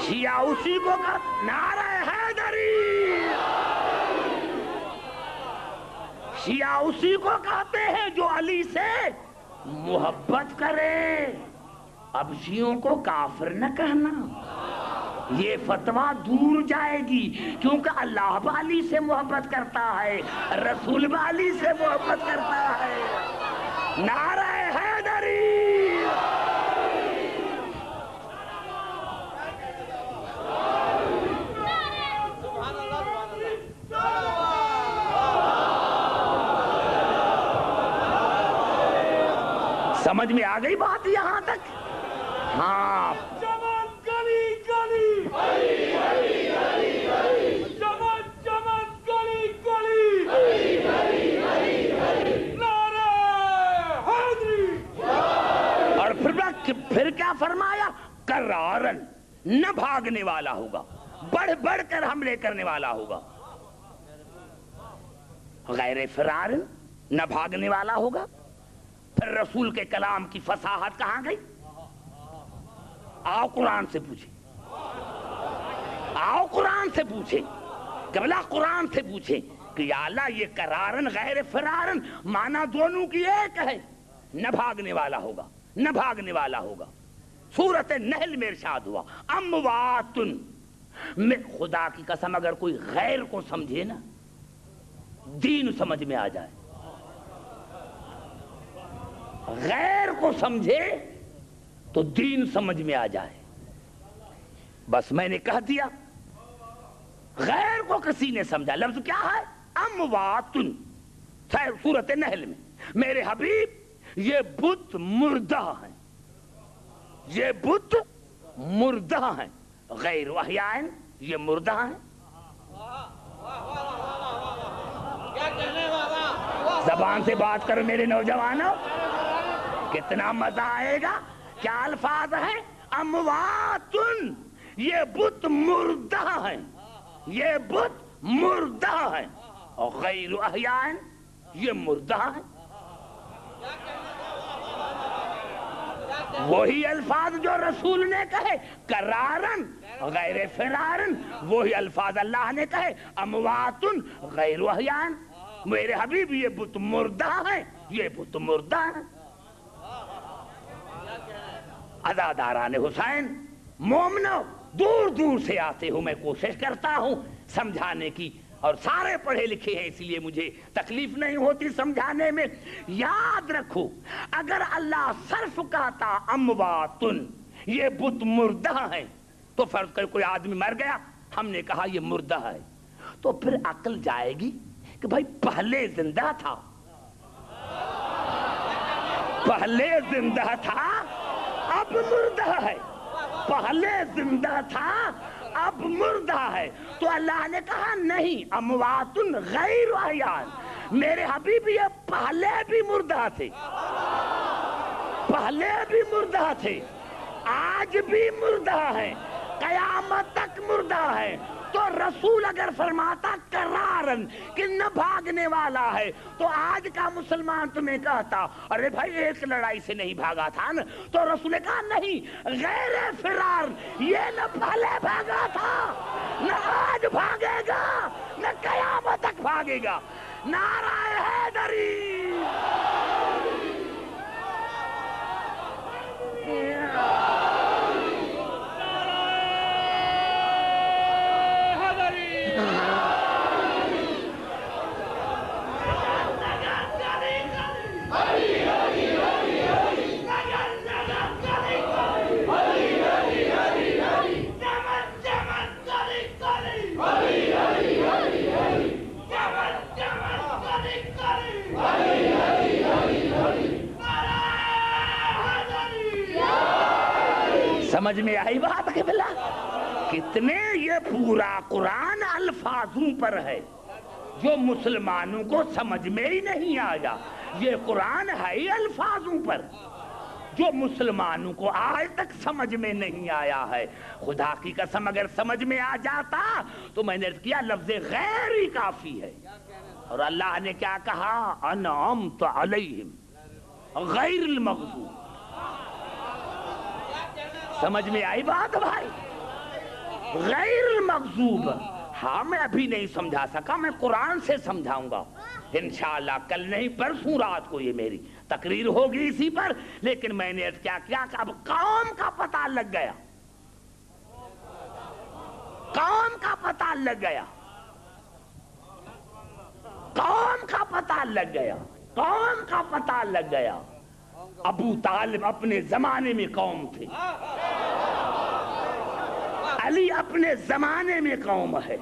شیعہ اسی کو کہتے، نعرہ حیدری، شیعہ اسی کو کہتے ہیں جو علی سے محبت کرے۔ اب شیعوں کو کافر نہ کہنا، یہ فتویٰ دور جائے گی، کیونکہ اللہ بالی سے محبت کرتا ہے، رسول بالی سے محبت کرتا ہے۔ نعرہ حیدری۔ سمجھ میں آ گئی بات یہاں تک؟ ہاں، اور پھر کیا فرمایا؟ کرارن، نہ بھاگنے والا ہوگا، بڑھ بڑھ کر حملے کرنے والا ہوگا، غیر فرارن، نہ بھاگنے والا ہوگا۔ پھر رسول کے کلام کی فصاحت کہاں گئی؟ آؤ قرآن سے پوچھیں، آؤ قرآن سے پوچھیں، قبلہ قرآن سے پوچھیں کہ یا اللہ یہ کرارن غیر فرارن معنی دونوں کی ایک ہے، نہ بھاگنے والا ہوگا، نہ بھاگنے والا ہوگا۔ سورۃ النحل میں ارشاد ہوا امواتن، میں خدا کی قسم اگر کوئی غیر کو سمجھے نا، دین سمجھ میں آ جائے، غیر کو سمجھے تو دین سمجھ میں آ جائے۔ بس میں نے کہہ دیا، غیر کو کسی نے سمجھا، لفظ کیا ہے؟ امواتن، سورۃ النحل میں، میرے حبیب یہ بت مردہ ہیں، یہ بت مردہ ہیں، غیر احیاء، یہ مردہ ہیں۔ زبان سے بات کرو میرے نوجوانوں، کتنا مزہ آئے گا۔ کیا الفاظ ہیں؟ امواتن، یہ بت مردہ ہیں، یہ بت مردہ ہیں، اور غیر احیاء، یہ مردہ ہیں۔ وہی الفاظ جو رسول نے کہے کرارن غیر فرارن، وہی الفاظ اللہ نے کہے امواتن غیر احیاء۔ میرے حبیب یہ بت مردہ ہیں، یہ بت مردہ ہیں۔ عزاداران حسین، مومنو، دور دور سے آتے ہوں، میں کوشش کرتا ہوں سمجھانے کی، اور سارے پڑھے لکھے ہیں، اس لیے مجھے تکلیف نہیں ہوتی سمجھانے میں. یاد رکھو اگر اللہ صرف کہتا امواتن یہ بت مردہ ہیں، تو فرض کر کوئی آدمی مر گیا، ہم نے کہا یہ مردہ ہے، تو پھر عقل جائے گی کہ بھائی پہلے زندہ تھا، پہلے زندہ تھا اب مردہ ہے، پہلے زندہ تھا اب مردہ ہے. تو اللہ نے کہا نہیں، امواتن غیر احیاء، میرے حبیب یہ پہلے بھی مردہ تھے، پہلے بھی مردہ تھے، آج بھی مردہ ہیں، قیامت تک مردہ ہیں. تو رسول اگر فرماتا قرارن کہ نہ بھاگنے والا ہے، تو آج کا مسلمان تمہیں کہتا ارے بھائی ایک لڑائی سے نہیں بھاگا تھا نا، تو رسول نے کہا نہیں، غیر فرار، یہ نہ پہلے بھاگا تھا، نہ آج بھاگے گا، نہ قیامت تک بھاگے گا. نعرہ حیدری. سمجھ میں آئی بات قبلہ؟ کتنے یہ پورا قرآن الفاظوں پر ہے جو مسلمانوں کو سمجھ میں ہی نہیں آیا. یہ قرآن ہے ہی الفاظوں پر جو مسلمانوں کو آج تک سمجھ میں نہیں آیا ہے. خدا کی قسم اگر سمجھ میں آ جاتا تو میں نے کیا لفظ غیر ہی کافی ہے. اور اللہ نے کیا کہا؟ انعمت علیہم غیر المغضوب. سمجھ میں آئی بات بھائی؟ غیر المغضوب. ہاں میں ابھی نہیں سمجھا سکا، میں قرآن سے سمجھاؤں گا انشاءاللہ، کل نہیں پرسوں رات کو یہ میری تقریر ہوگی اسی پر. لیکن میں نے کیا کیا کہ اب قوم کا پتہ لگ گیا، قوم کا پتہ لگ گیا، قوم کا پتہ لگ گیا، قوم کا پتہ لگ گیا. ابو طالب اپنے زمانے میں قوم تھے، علی اپنے زمانے میں قوم ہے،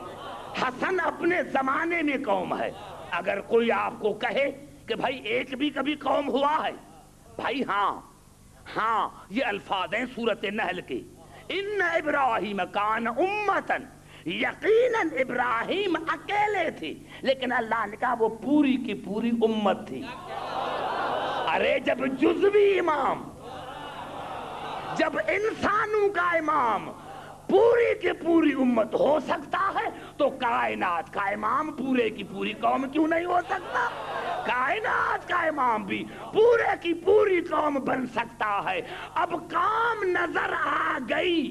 حسن اپنے زمانے میں قوم ہے. اگر کوئی آپ کو کہے کہ بھائی ایک بھی کبھی قوم ہوا ہے، بھائی ہاں یہ الفاظ ہیں سورۃ نحل کے. ان ابراہیم کان امتن، یقیناً ابراہیم اکیلے تھے، لیکن اللہ نے کہا وہ پوری کی پوری امت تھی. ارے جب جزوی امام، جب انسانوں کا امام پوری کی پوری امت ہو سکتا ہے، تو کائنات کا امام پورے کی پوری قوم کیوں نہیں ہو سکتا؟ کائنات کا امام بھی پورے کی پوری قوم بن سکتا ہے. اب قوم نظر آ گئی.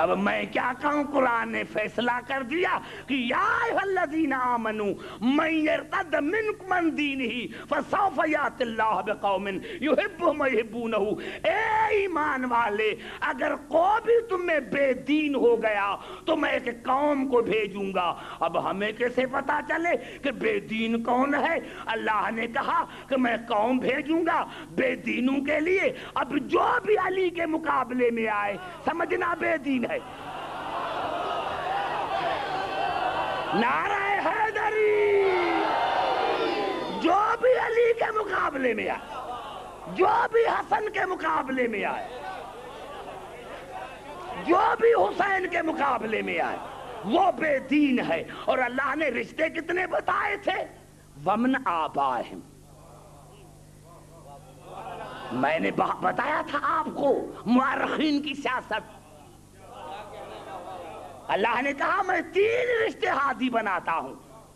اب میں کیا کہوں؟ قرآن نے فیصلہ کر دیا کہ یا ایھا الذین آمنوا من یرتد منکم عن دینہ فسوف یأتی اللہ بقوم یحبہم ویحبونہ. اے ایمان والے، اگر کوئی بھی تم میں بے دین ہو گیا تو میں ایک قوم کو بھیجوں گا. اب ہمیں کیسے پتا چلے کہ بے دین کون ہے؟ اللہ نے کہا کہ میں قوم بھیجوں گا بے دینوں کے لیے. اب جو بھی علی کے مقابلے میں آئے سمجھنا بے دین ہے. نعرہ حیدری. جو بھی علی کے مقابلے میں آئے، جو بھی حسن کے مقابلے میں آئے، جو بھی حسین کے مقابلے میں آئے، وہ بے دین ہے. اور اللہ نے رشتے کتنے بتائے تھے؟ ومن آبائہم. میں نے بتایا تھا آپ کو مورخین کی سیاست. اللہ نے کہا میں 3 رشتے ہادی بناتا ہوں.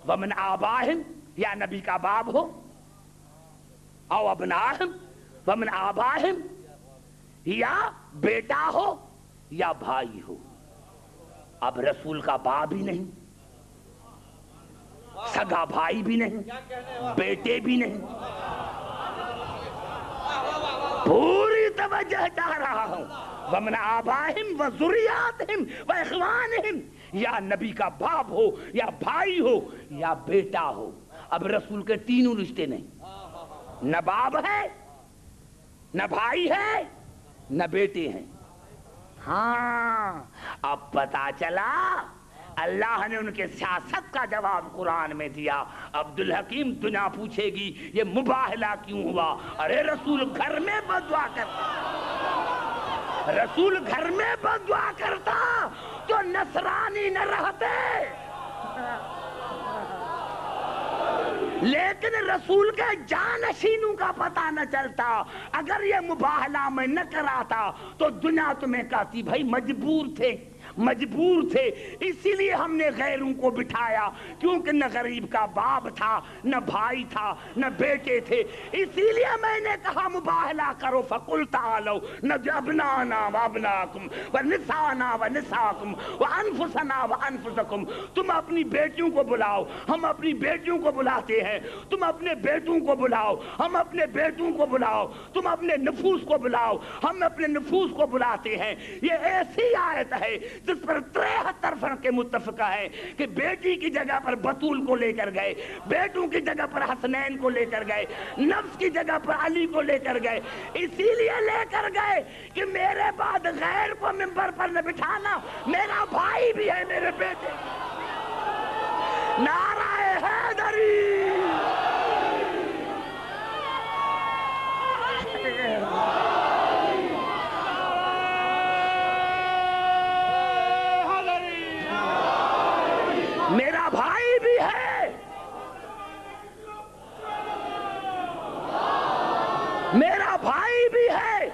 ومن آبائہم، یا نبی کا باپ ہو، او ابناہم، ومن آبائہم، یا بیٹا ہو یا بھائی ہو. اب رسول کا باپ بھی نہیں، سگا بھائی بھی نہیں، بیٹے بھی نہیں. پوری توجہ چاہ رہا ہوں. ومن آبائہم وذریاتہم واخوانہم، یا نبی کا باپ ہو یا بھائی ہو یا بیٹا ہو. اب رسول کے تینوں رشتے نہیں، نہ باپ ہے نہ بھائی ہے نہ بیٹے ہیں. ہاں اب پتا چلا اللہ نے ان کے سیاست کا جواب قرآن میں دیا. عبدالحکیم دنیا پوچھے گی یہ مباہلہ کیوں ہوا؟ ارے رسول گھر میں بددعا کرتا، رسول گھر میں بددعا کرتا تو نصرانی نہ رہتے. لیکن رسول کے جانشینوں کا پتہ نہ چلتا. اگر یہ مباہلہ میں نہ کراتا تو دنیا تمہیں کہتی بھائی مجبور تھے، مجبور تھے، اسی لیے ہم نے غیروں کو بٹھایا، کیونکہ نہ غریب کا باپ تھا نہ بھائی تھا نہ بیٹے تھے، اسی لیے میں نے کہا مباہلہ کرو. فقل تعالوا ندع ابناءنا وابناءکم ونساءنا ونساءکم وانفسنا وانفسکم. تم اپنی بیٹیوں کو بلاؤ، ہم اپنی بیٹیوں کو بلاتے ہیں. تم اپنے بیٹوں کو بلاؤ، ہم اپنے بیٹوں کو بلاؤ. تم اپنے نفوس کو بلاؤ، ہم اپنے نفوس کو بلاتے ہیں. یہ ایسی آیت ہے جس پر 73 فرقے متفقہ ہے کہ بیٹی کی جگہ پر بطول کو لے کر گئے، بیٹوں کی جگہ پر حسنین کو لے کر گئے، نفس کی جگہ پر علی کو لے کر گئے. اسی لیے لے کر گئے کہ میرے بعد غیر کو منبر پر نہ بٹھانا، میرا بھائی بھی ہے میرے بیٹے. نعرہ حیدری. میرا بھائی بھی ہے، میرا بھائی بھی ہے،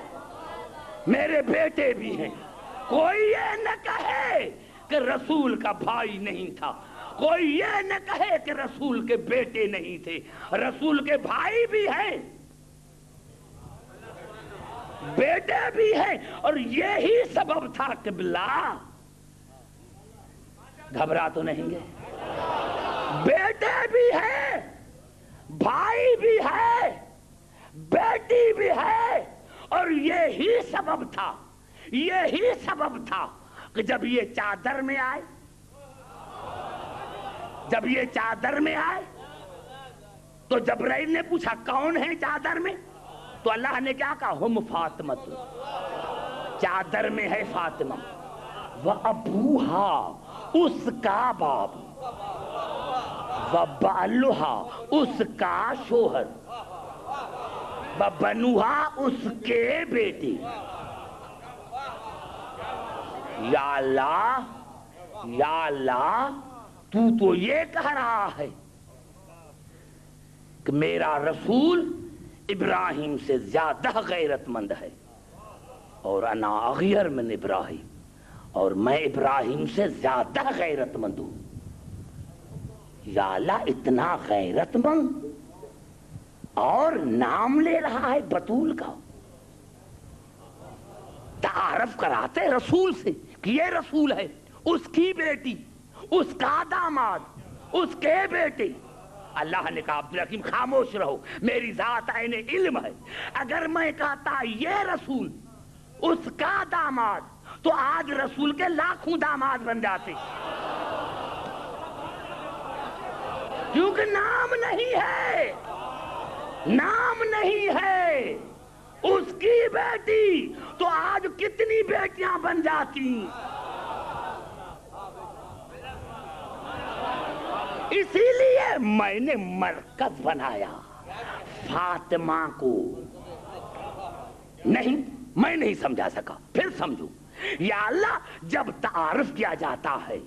میرے بیٹے بھی ہیں. کوئی یہ نہ کہے کہ رسول کا بھائی نہیں تھا، کوئی یہ نہ کہے کہ رسول کے بیٹے نہیں تھے. رسول کے بھائی بھی ہیں، بیٹے بھی ہیں. اور یہی سبب تھا قبلہ. گھبرا تو نہیں گے؟ بیٹے بھی ہیں، بھائی بھی ہے، بیٹی بھی ہے. اور یہی سبب تھا، یہی سبب تھا کہ جب یہ چادر میں آئے، جب یہ چادر میں آئے تو جبرائیل نے پوچھا کون ہے چادر میں؟ تو اللہ نے کیا کہا؟ ہم فاطمہ. چادر میں ہے فاطمہ. وَأَبُوهَا، اس کا باپ. وَبَعْلُهَا، اس کا شوہر. وَبَنُوهَا، اس کے بیٹے. یا اللہ، یا اللہ، تو یہ کہہ رہا ہے کہ میرا رسول ابراہیم سے زیادہ غیرت مند ہے، اور انا اغیر من ابراہیم، اور میں ابراہیم سے زیادہ غیرت مند ہوں. یا اللہ، اتنا غیرت مند اور نام لے رہا ہے بطول کا. تعارف کراتے رسول سے کہ یہ رسول ہے، اس کی بیٹی، اس کا داماد، اس کے بیٹے. اللہ نے کہا عبدالحکیم خاموش رہو، میری ذات عین علم ہے. اگر میں کہتا یہ رسول اس کا داماد تو آج رسول کے لاکھوں داماد بن جاتے، کیونکہ نام نہیں ہے، نام نہیں ہے. اس کی بیٹی تو آج کتنی بیٹیاں بن جاتی. اسی لیے میں نے مرکز بنایا فاطمہ کو. نہیں، میں نہیں سمجھا سکا، پھر سمجھو. یا اللہ، جب تعارف کیا جاتا ہے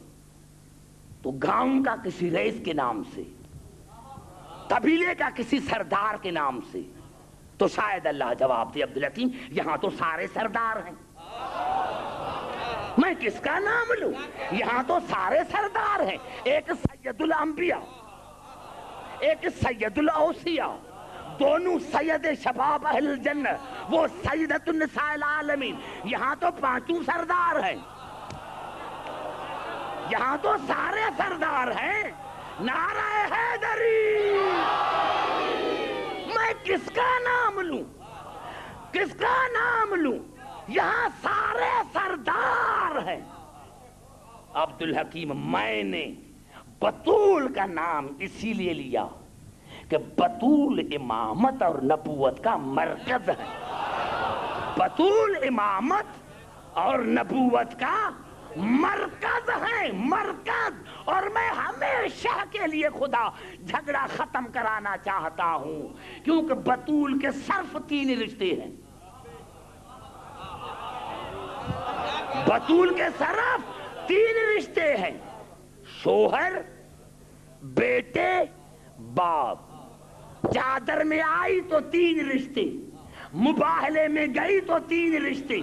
تو گاؤں کا کسی رئیس کے نام سے، قبیلے کا کسی سردار کے نام سے، تو شاید اللہ جواب دے عبدالحکیم یہاں تو سارے سردار ہیں، میں کس کا نام لوں؟ یہاں تو سارے سردار ہیں. ایک سید الانبیاء، ایک سید الاوصیاء، دونوں سید شباب اہل الجنہ، وہ سیدۃ النساء العالمین. یہاں تو پانچوں سردار ہیں، یہاں تو سارے سردار ہیں. نعرہ حیدری. میں کس کا نام لوں؟ کس کا نام لوں؟ یہاں سارے سردار ہیں۔ عبدالحکیم میں نے بطول کا نام اسی لیے لیا کہ بطول امامت اور نبوت کا مرکز ہے۔ بطول امامت اور نبوت کا مرکز ہے، مرکز۔ اور میں ہمیشہ کے لیے خدا جھگڑا ختم کرانا چاہتا ہوں، کیونکہ بطول کے صرف 3 رشتے ہیں۔ بطول کے صرف 3 رشتے ہیں، شوہر، بیٹے، باپ۔ چادر میں آئی تو 3 رشتے، مباہلے میں گئی تو 3 رشتے،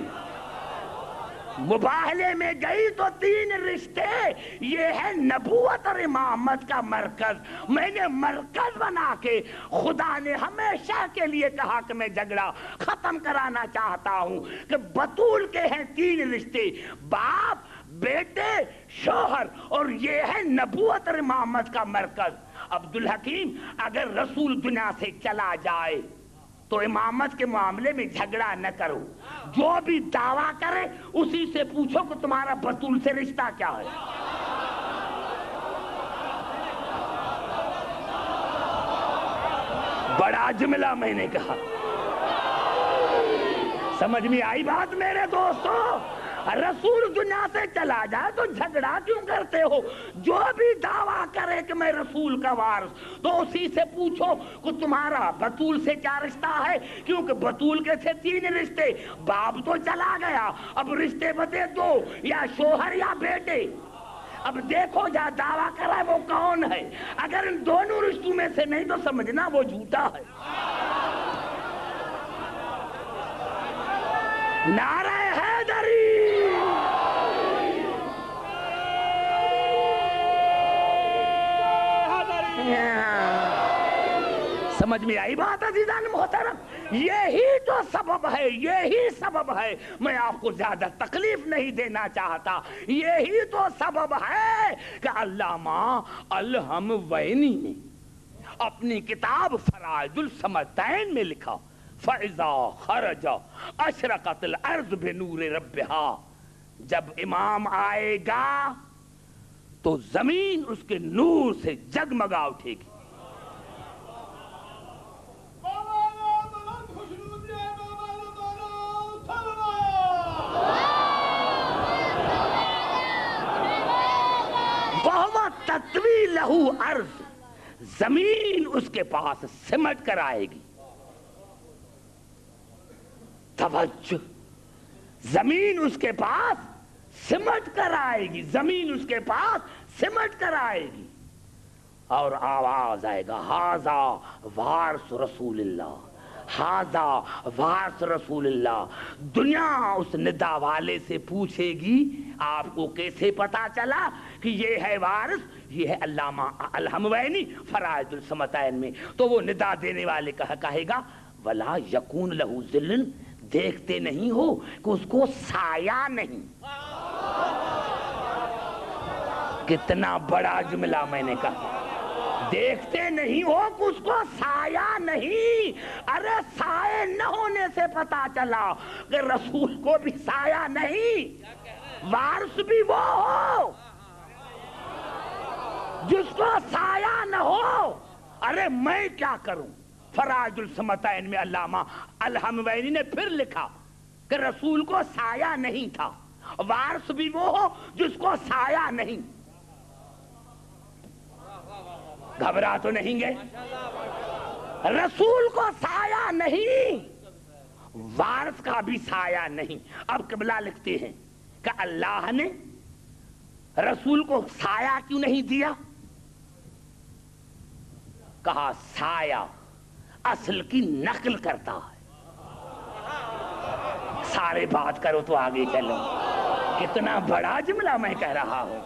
مباہلے میں گئی تو 3 رشتے۔ یہ ہے نبوت اور امامت کا مرکز۔ میں نے مرکز بنا کے خدا نے ہمیشہ کے لیے کہا کہ میں جھگڑا ختم کرانا چاہتا ہوں کہ بطول کے ہیں 3 رشتے، باپ، بیٹے، شوہر، اور یہ ہے نبوت اور امامت کا مرکز۔ عبدالحکیم اگر رسول دنیا سے چلا جائے تو امامت کے معاملے میں جھگڑا نہ کرو، جو بھی دعویٰ کرے اسی سے پوچھو کہ تمہارا بطول سے رشتہ کیا ہے۔ بڑا جملہ میں نے کہا، سمجھ میں آئی بات میرے دوستو؟ رسول دنیا سے چلا جائے تو جھگڑا کیوں کرتے ہو؟ جو بھی دعویٰ کرے کہ میں رسول کا وارث، تو اسی سے پوچھو کہ تمہارا بطول سے کیا رشتہ ہے، کیونکہ بطول کے تھے 3 رشتے، باپ تو چلا گیا، اب رشتے بتے 2، یا شوہر یا بیٹے۔ اب دیکھو جہاں دعویٰ کرا ہے وہ کون ہے، اگر ان دونوں رشتوں میں سے نہیں تو سمجھنا وہ جھوٹا ہے۔ نعرہ حیدری! سمجھ میں آئی بات عزیزان محترم؟ یہی تو سبب ہے، یہی سبب ہے، میں آپ کو زیادہ تکلیف نہیں دینا چاہتا، یہی تو سبب ہے کہ علامہ الحموینی نے اپنی کتاب فرائض الصمدین میں لکھا، فَإِذَا خَرَجَ أَشْرَقَتِ الْأَرْضُ بِنُورِ رَبِّهَا، جب امام آئے گا تو زمین اس کے نور سے جگمگا اٹھے گی۔ وَهُوَ تَطْوِي لَهُ عَرْض، زمین اس کے پاس سمٹ کر آئے گی۔ توجہ، زمین اس کے پاس سمٹ کر آئے گی، زمین اس کے پاس سمٹ کر آئے گی، اور آواز آئے گا، ہاذا وارث رسول اللہ، ہاذا وارث رسول اللہ۔ دنیا اس ندا والے سے پوچھے گی، آپ کو کیسے پتا چلا کہ یہ ہے وارث؟ یہ ہے علامہ الحموینی فرائض الصمدین میں۔ تو وہ ندا دینے والے کہے گا، ولا یکون لہو ذل، دیکھتے نہیں ہو کہ اس کو سایہ نہیں۔ کتنا بڑا جملہ میں نے کہا، دیکھتے نہیں ہو کہ اس کو سایہ نہیں۔ ارے سائے نہ ہونے سے پتا چلا کہ رسول کو بھی سایہ نہیں، وارث بھی وہ ہو جس کو سایہ نہ ہو۔ ارے میں کیا کروں؟ فرائض الصمدین میں علامہ الحموینی نے پھر لکھا کہ رسول کو سایہ نہیں تھا، وارث بھی وہ ہو جس کو سایہ نہیں۔ گھبرا تو نہیں گئے؟ رسول کو سایہ نہیں، وارث کا بھی سایہ نہیں۔ اب قبلہ لکھتے ہیں کہ اللہ نے رسول کو سایہ کیوں نہیں دیا؟ کہا سایہ اصل کی نقل کرتا ہے۔ سارے بات کرو تو آگے چلو، کتنا بڑا جملہ میں کہہ رہا ہوں۔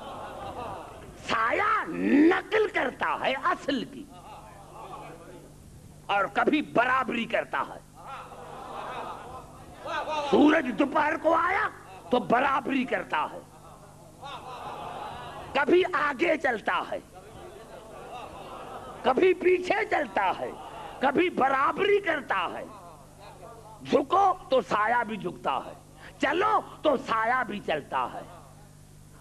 سایہ نقل کرتا ہے اصل کی، اور کبھی برابری کرتا ہے۔ سورج دوپہر کو آیا تو برابری کرتا ہے، کبھی آگے چلتا ہے، کبھی پیچھے چلتا ہے، کبھی برابری کرتا ہے۔ جھکو تو سایہ بھی جھکتا ہے، چلو تو سایہ بھی چلتا ہے۔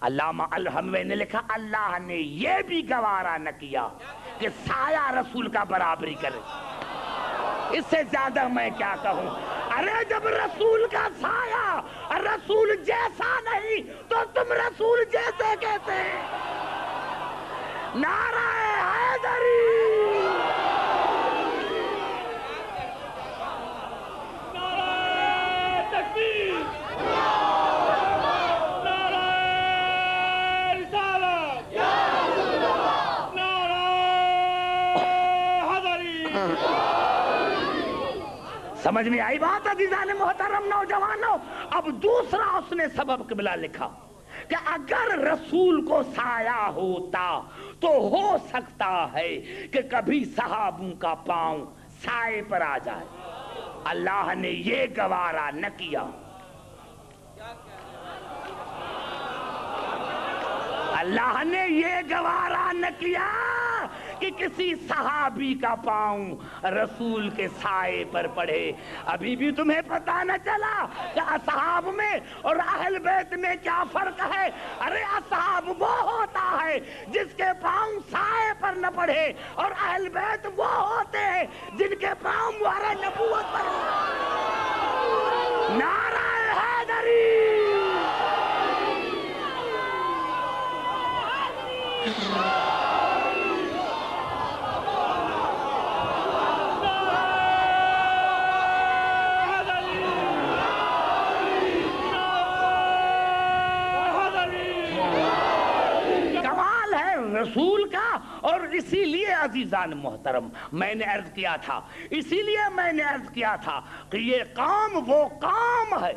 علامہ الحموی نے لکھا اللہ نے یہ بھی گوارا نہ کیا کہ سایہ رسول کا برابری کرے۔ اس سے زیادہ میں کیا کہوں؟ ارے جب رسول کا سایہ رسول جیسا نہیں تو تم رسول جیسے کیسے؟ نعرہ حیدری! سمجھ میں آئی بات عزیزان محترم نوجوانوں؟ اب دوسرا اس نے سبب قبلہ لکھا کہ اگر رسول کو سایہ ہوتا تو ہو سکتا ہے کہ کبھی صحابوں کا پاؤں سائے پر آ جائے۔ اللہ نے یہ گوارا نہ کیا۔ اللہ نے یہ گوارا نہ کیا کہ کسی صحابی کا پاؤں رسول کے سائے پر پڑے۔ ابھی بھی تمہیں پتہ نہ چلا کہ اصحاب میں اور اہل بیت میں کیا فرق ہے؟ ارے اصحاب وہ ہوتا ہے جس کے پاؤں سائے پر نہ پڑے، اور اہل بیت وہ ہوتے ہیں جن کے پاؤں مہر نبوت پر ہو۔ نعرہ حیدری! کمال ہے رسول کا۔ اور اسی لیے عزیزان محترم میں نے عرض کیا تھا، اسی لیے میں نے عرض کیا تھا کہ یہ کام وہ کام ہے،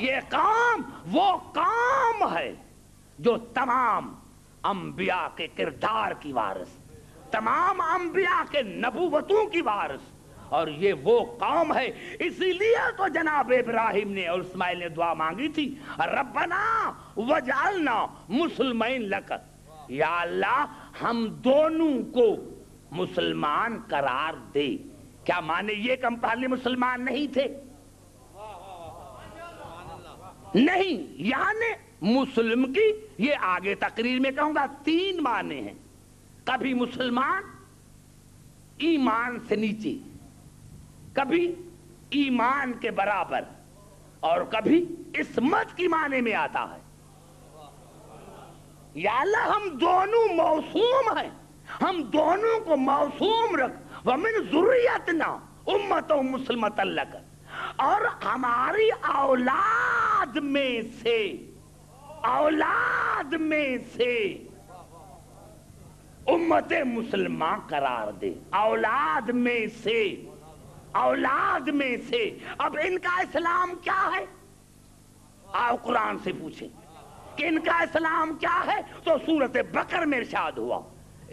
یہ کام وہ کام ہے جو تمام انبیاء کے کردار کی وارث، تمام انبیاء کے نبوتوں کی وارث، اور یہ وہ قوم ہے۔ اسی لیے تو جناب ابراہیم نے اور اسماعیل نے دعا مانگی تھی، ربنا وجعلنا مسلمین لک، یا اللہ ہم دونوں کو مسلمان قرار دے۔ کیا مانے یہ کہ ہم پہلے مسلمان نہیں تھے؟ نہیں، یعنی مسلم کی یہ آگے تقریر میں کہوں گا 3 معنی ہیں۔ کبھی مسلمان ایمان سے نیچے، کبھی ایمان کے برابر، اور کبھی عصمت کی معنی میں آتا ہے۔ یا اللہ ہم دونوں موسوم ہیں، ہم دونوں کو موسوم رکھ، وَمِن ذُرِّيَّتِنَا أُمَّةً مُسْلِمَةً لَكَ، اور ہماری اولاد میں سے، اولاد میں سے امت مسلمہ قرار دے، اولاد میں سے، اولاد میں سے۔ اب ان کا اسلام کیا ہے؟ آؤ قرآن سے پوچھیں کہ ان کا اسلام کیا ہے، تو سورۃ بقرہ میں ارشاد ہوا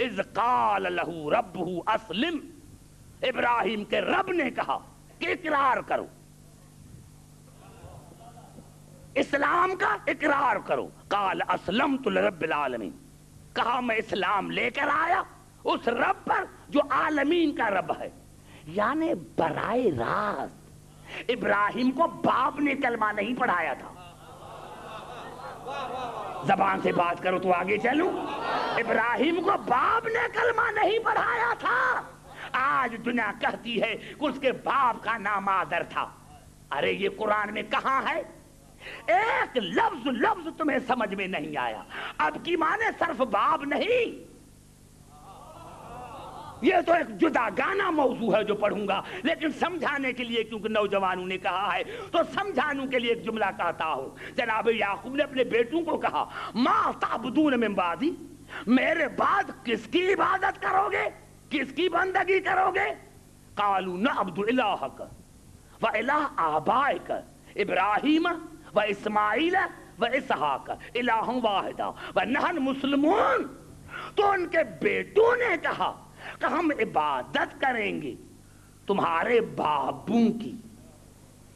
اذ قال لہ ربہ اسلم، ابراہیم کے رب نے کہا کہ اقرار کرو، اسلام کا اقرار کرو۔ قال اسلمت لرب العالمین، کہا میں اسلام لے کر آیا اس رب پر جو عالمین کا رب ہے۔ یعنی براہ راست ابراہیم کو باپ نے کلمہ نہیں پڑھایا تھا۔ زبان سے بات کرو تو آگے چلوں۔ ابراہیم کو باپ نے کلمہ نہیں پڑھایا تھا۔ آج دنیا کہتی ہے کہ اس کے باپ کا نام آدر تھا۔ ارے یہ قرآن میں کہاں ہے؟ ایک لفظ لفظ تمہیں سمجھ میں نہیں آیا۔ اب کی معنی صرف باپ نہیں، یہ تو ایک جدا گانا موضوع ہے جو پڑھوں گا، لیکن سمجھانے کے لیے کیونکہ نوجوانوں نے کہا ہے تو سمجھانے کے لیے ایک جملہ کہتا ہوں۔ جناب یعقوب نے اپنے بیٹوں کو کہا ما تعبدون من بعدی، میرے بعد کس کی عبادت کرو گے، کس کی بندگی کرو گے؟ قالوا نعبد الہک و الہ آبائک ابراہیم و اسماعیل و اسحاق الہ واحدہ و نحن مسلمون۔ تو ان کے بیٹوں نے کہا کہ ہم عبادت کریں گے تمہارے بابوں کی۔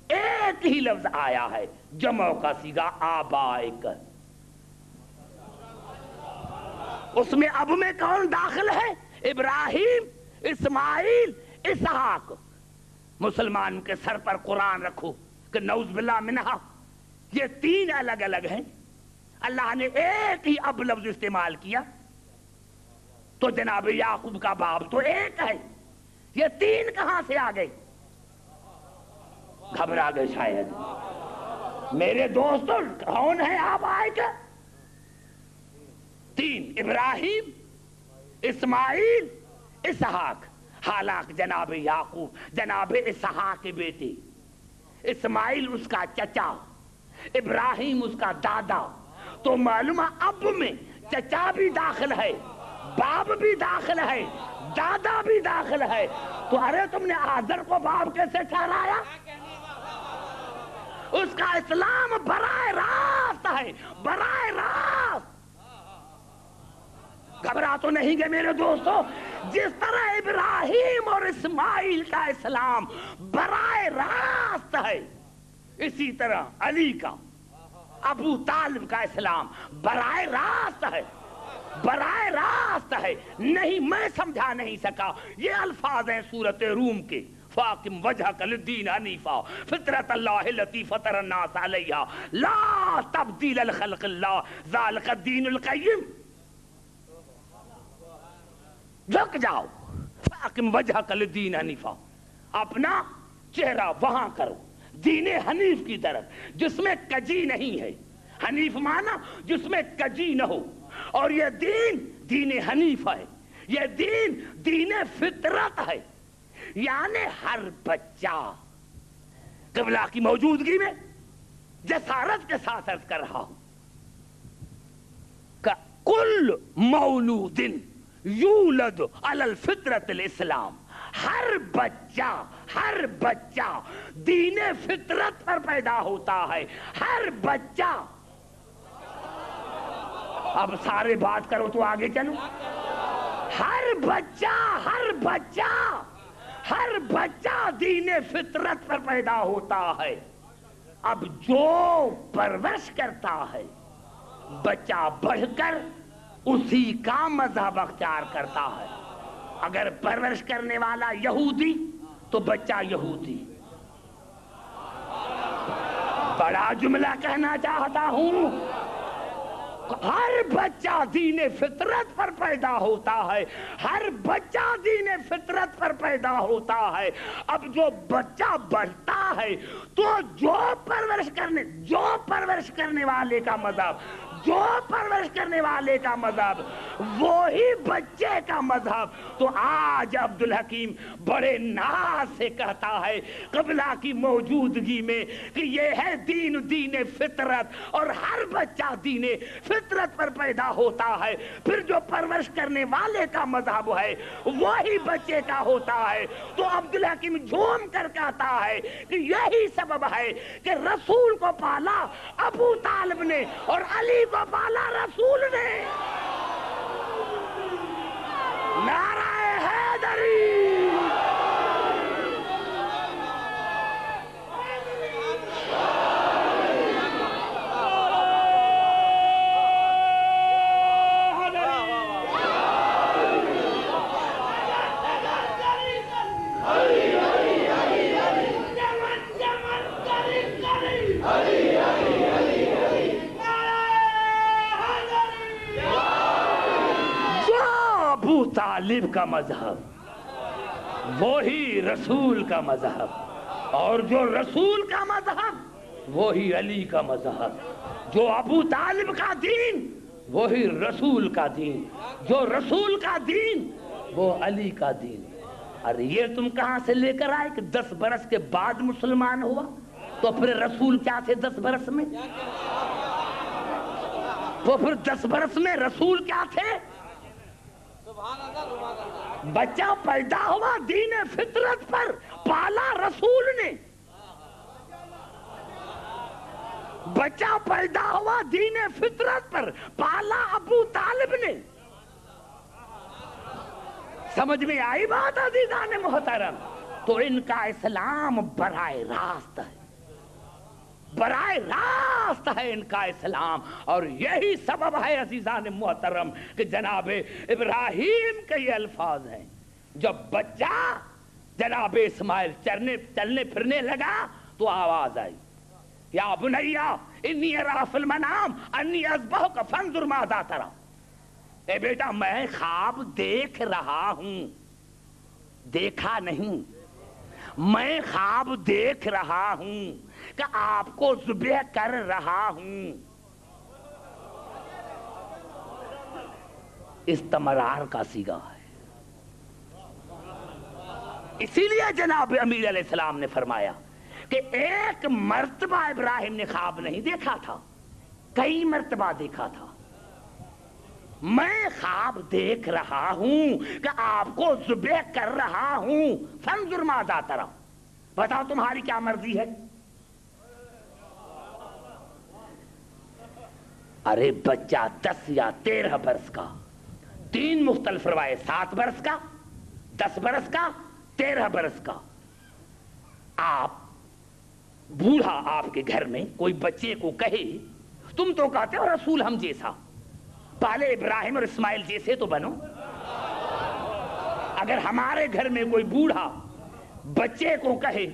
ایک ہی لفظ آیا ہے، جمع کا صیغہ آبائک۔ اس میں اب میں کون داخل ہے؟ ابراہیم، اسماعیل، اسحاق۔ مسلمان کے سر پر قرآن رکھو کہ نعوذ باللہ منہا یہ تین الگ الگ ہیں، اللہ نے ایک ہی اب لفظ استعمال کیا، تو جناب یعقوب کا باپ تو ایک ہے، یہ تین کہاں سے آ گئے؟ گھبرا گئے شاید میرے دوستو، کون ہے آپ آئے کیا؟ تین، ابراہیم، اسماعیل، اسحاق۔ حالانکہ جناب یعقوب جناب اسحاق کے بیٹے، اسماعیل اس کا چچا، ابراہیم اس کا دادا، تو معلوم اب میں چچا بھی داخل ہے، باپ بھی داخل ہے، دادا بھی داخل ہے، تو ارے تم نے آذر کو باپ کیسے ٹھہرایا؟ اس کا اسلام براہ راست ہے، براہ راست۔ گھبرا تو نہیں گے میرے دوستو؟ جس طرح ابراہیم اور اسماعیل کا اسلام براہ راست ہے، اسی طرح علی کا، ابو طالب کا اسلام براہ راست ہے، براہ راست ہے۔ نہیں، میں سمجھا نہیں سکا، یہ الفاظ ہیں سورۃ روم کے، فاقم وجہک للدین حنیفا فطرۃ اللہ التی فطر الناس علیہا لا تبدیل لخلق اللہ ذالک الدین القیم۔ جھک جاؤ، فاقم وجہک للدین حنیفا، اپنا چہرہ وہاں کرو، دین حنیف کی طرف، جس میں کجی نہیں ہے۔ حنیف مانا جس میں کجی نہ ہو، اور یہ دین دین حنیف ہے، یہ دین دین فطرت ہے، یعنی ہر بچہ، قبلہ کی موجودگی میں جسارت کے ساتھ عرض کر رہا ہوں کہ کل مولود یولد علی الفطرۃ الاسلام، ہر بچہ دین فطرت پر پیدا ہوتا ہے، ہر بچہ۔ اب سارے بات کرو تو آگے چلو۔ ہر بچہ دین فطرت پر پیدا ہوتا ہے۔ اب جو پرورش کرتا ہے بچہ بڑھ کر اسی کا مذہب اختیار کرتا ہے۔ اگر پرورش کرنے والا یہودی تو بچہ یہودی۔ بڑا جملہ کہنا چاہتا ہوں، ہر بچہ دین فطرت پر پیدا ہوتا ہے، ہر بچہ دین فطرت پر پیدا ہوتا ہے۔ اب جو بچہ بڑھتا ہے تو جو پرورش کرنے والے کا مذہب وہی بچے کا مذہب۔ تو آج عبدالحکیم بڑے ناز سے کہتا ہے قبلہ کی موجودگی میں کہ یہ ہے دین فطرت، اور ہر بچہ دین فطرت پر پیدا ہوتا ہے، پھر جو پرورش کرنے والے کا مذہب ہے وہی بچے کا ہوتا ہے۔ تو عبدالحکیم جھوم کر کہتا ہے کہ یہی سبب ہے کہ رسول کو پالا ابو طالب نے اور علی کو پالا رسول نے۔ نعرہ حیدری! طالب کا مذہب وہی رسول کا مذہب، اور جو رسول کا مذہب وہی علی کا مذہب، جو ابو طالب کا دین وہی رسول کا دین، جو رسول کا دین وہ علی کا دین۔ ارے یہ تم کہاں سے لے کر آئے کہ 10 برس کے بعد مسلمان ہوا؟ تو پھر رسول کیا تھے 10 برس میں؟ تو پھر 10 برس میں رسول کیا تھے؟ بچہ پیدا ہوا دین فطرت پر، پالا رسول نے۔ بچہ پیدا ہوا دین فطرت پر، پالا ابو طالب نے۔ سمجھ میں آئی بات عزیزان محترم؟ تو ان کا اسلام براہ راست ہے، براہ راست ہے ان کا اسلام، اور یہی سبب ہے عزیزان محترم کہ جناب ابراہیم کے یہ الفاظ ہیں۔ جب بچہ جناب اسماعیل چلنے پھرنے لگا تو آواز آئی، یا بنیا انی ارا فی المنام انی اذبحک فانظر ماذا تری، اے بیٹا میں خواب دیکھ رہا ہوں، دیکھا نہیں، میں خواب دیکھ رہا ہوں کہ آپ کو ذبح کر رہا ہوں۔ استمرار کا صیغہ ہے۔ اسی لیے جناب امیر علیہ السلام نے فرمایا کہ ایک مرتبہ ابراہیم نے خواب نہیں دیکھا تھا، کئی مرتبہ دیکھا تھا۔ میں خواب دیکھ رہا ہوں کہ آپ کو ذبح کر رہا ہوں، فانظر ماذا تری، بتاؤ تمہاری کیا مرضی ہے؟ ارے بچہ 10 یا 13 برس کا، 3 مختلف روایت، 7 برس کا، 10 برس کا، 13 برس کا، آپ بوڑھا آپ کے گھر میں کوئی بچے کو کہے، تم تو کہتے ہو رسول ہم جیسا، پہلے ابراہیم اور اسماعیل جیسے تو بنو۔ اگر ہمارے گھر میں کوئی بوڑھا بچے کو کہے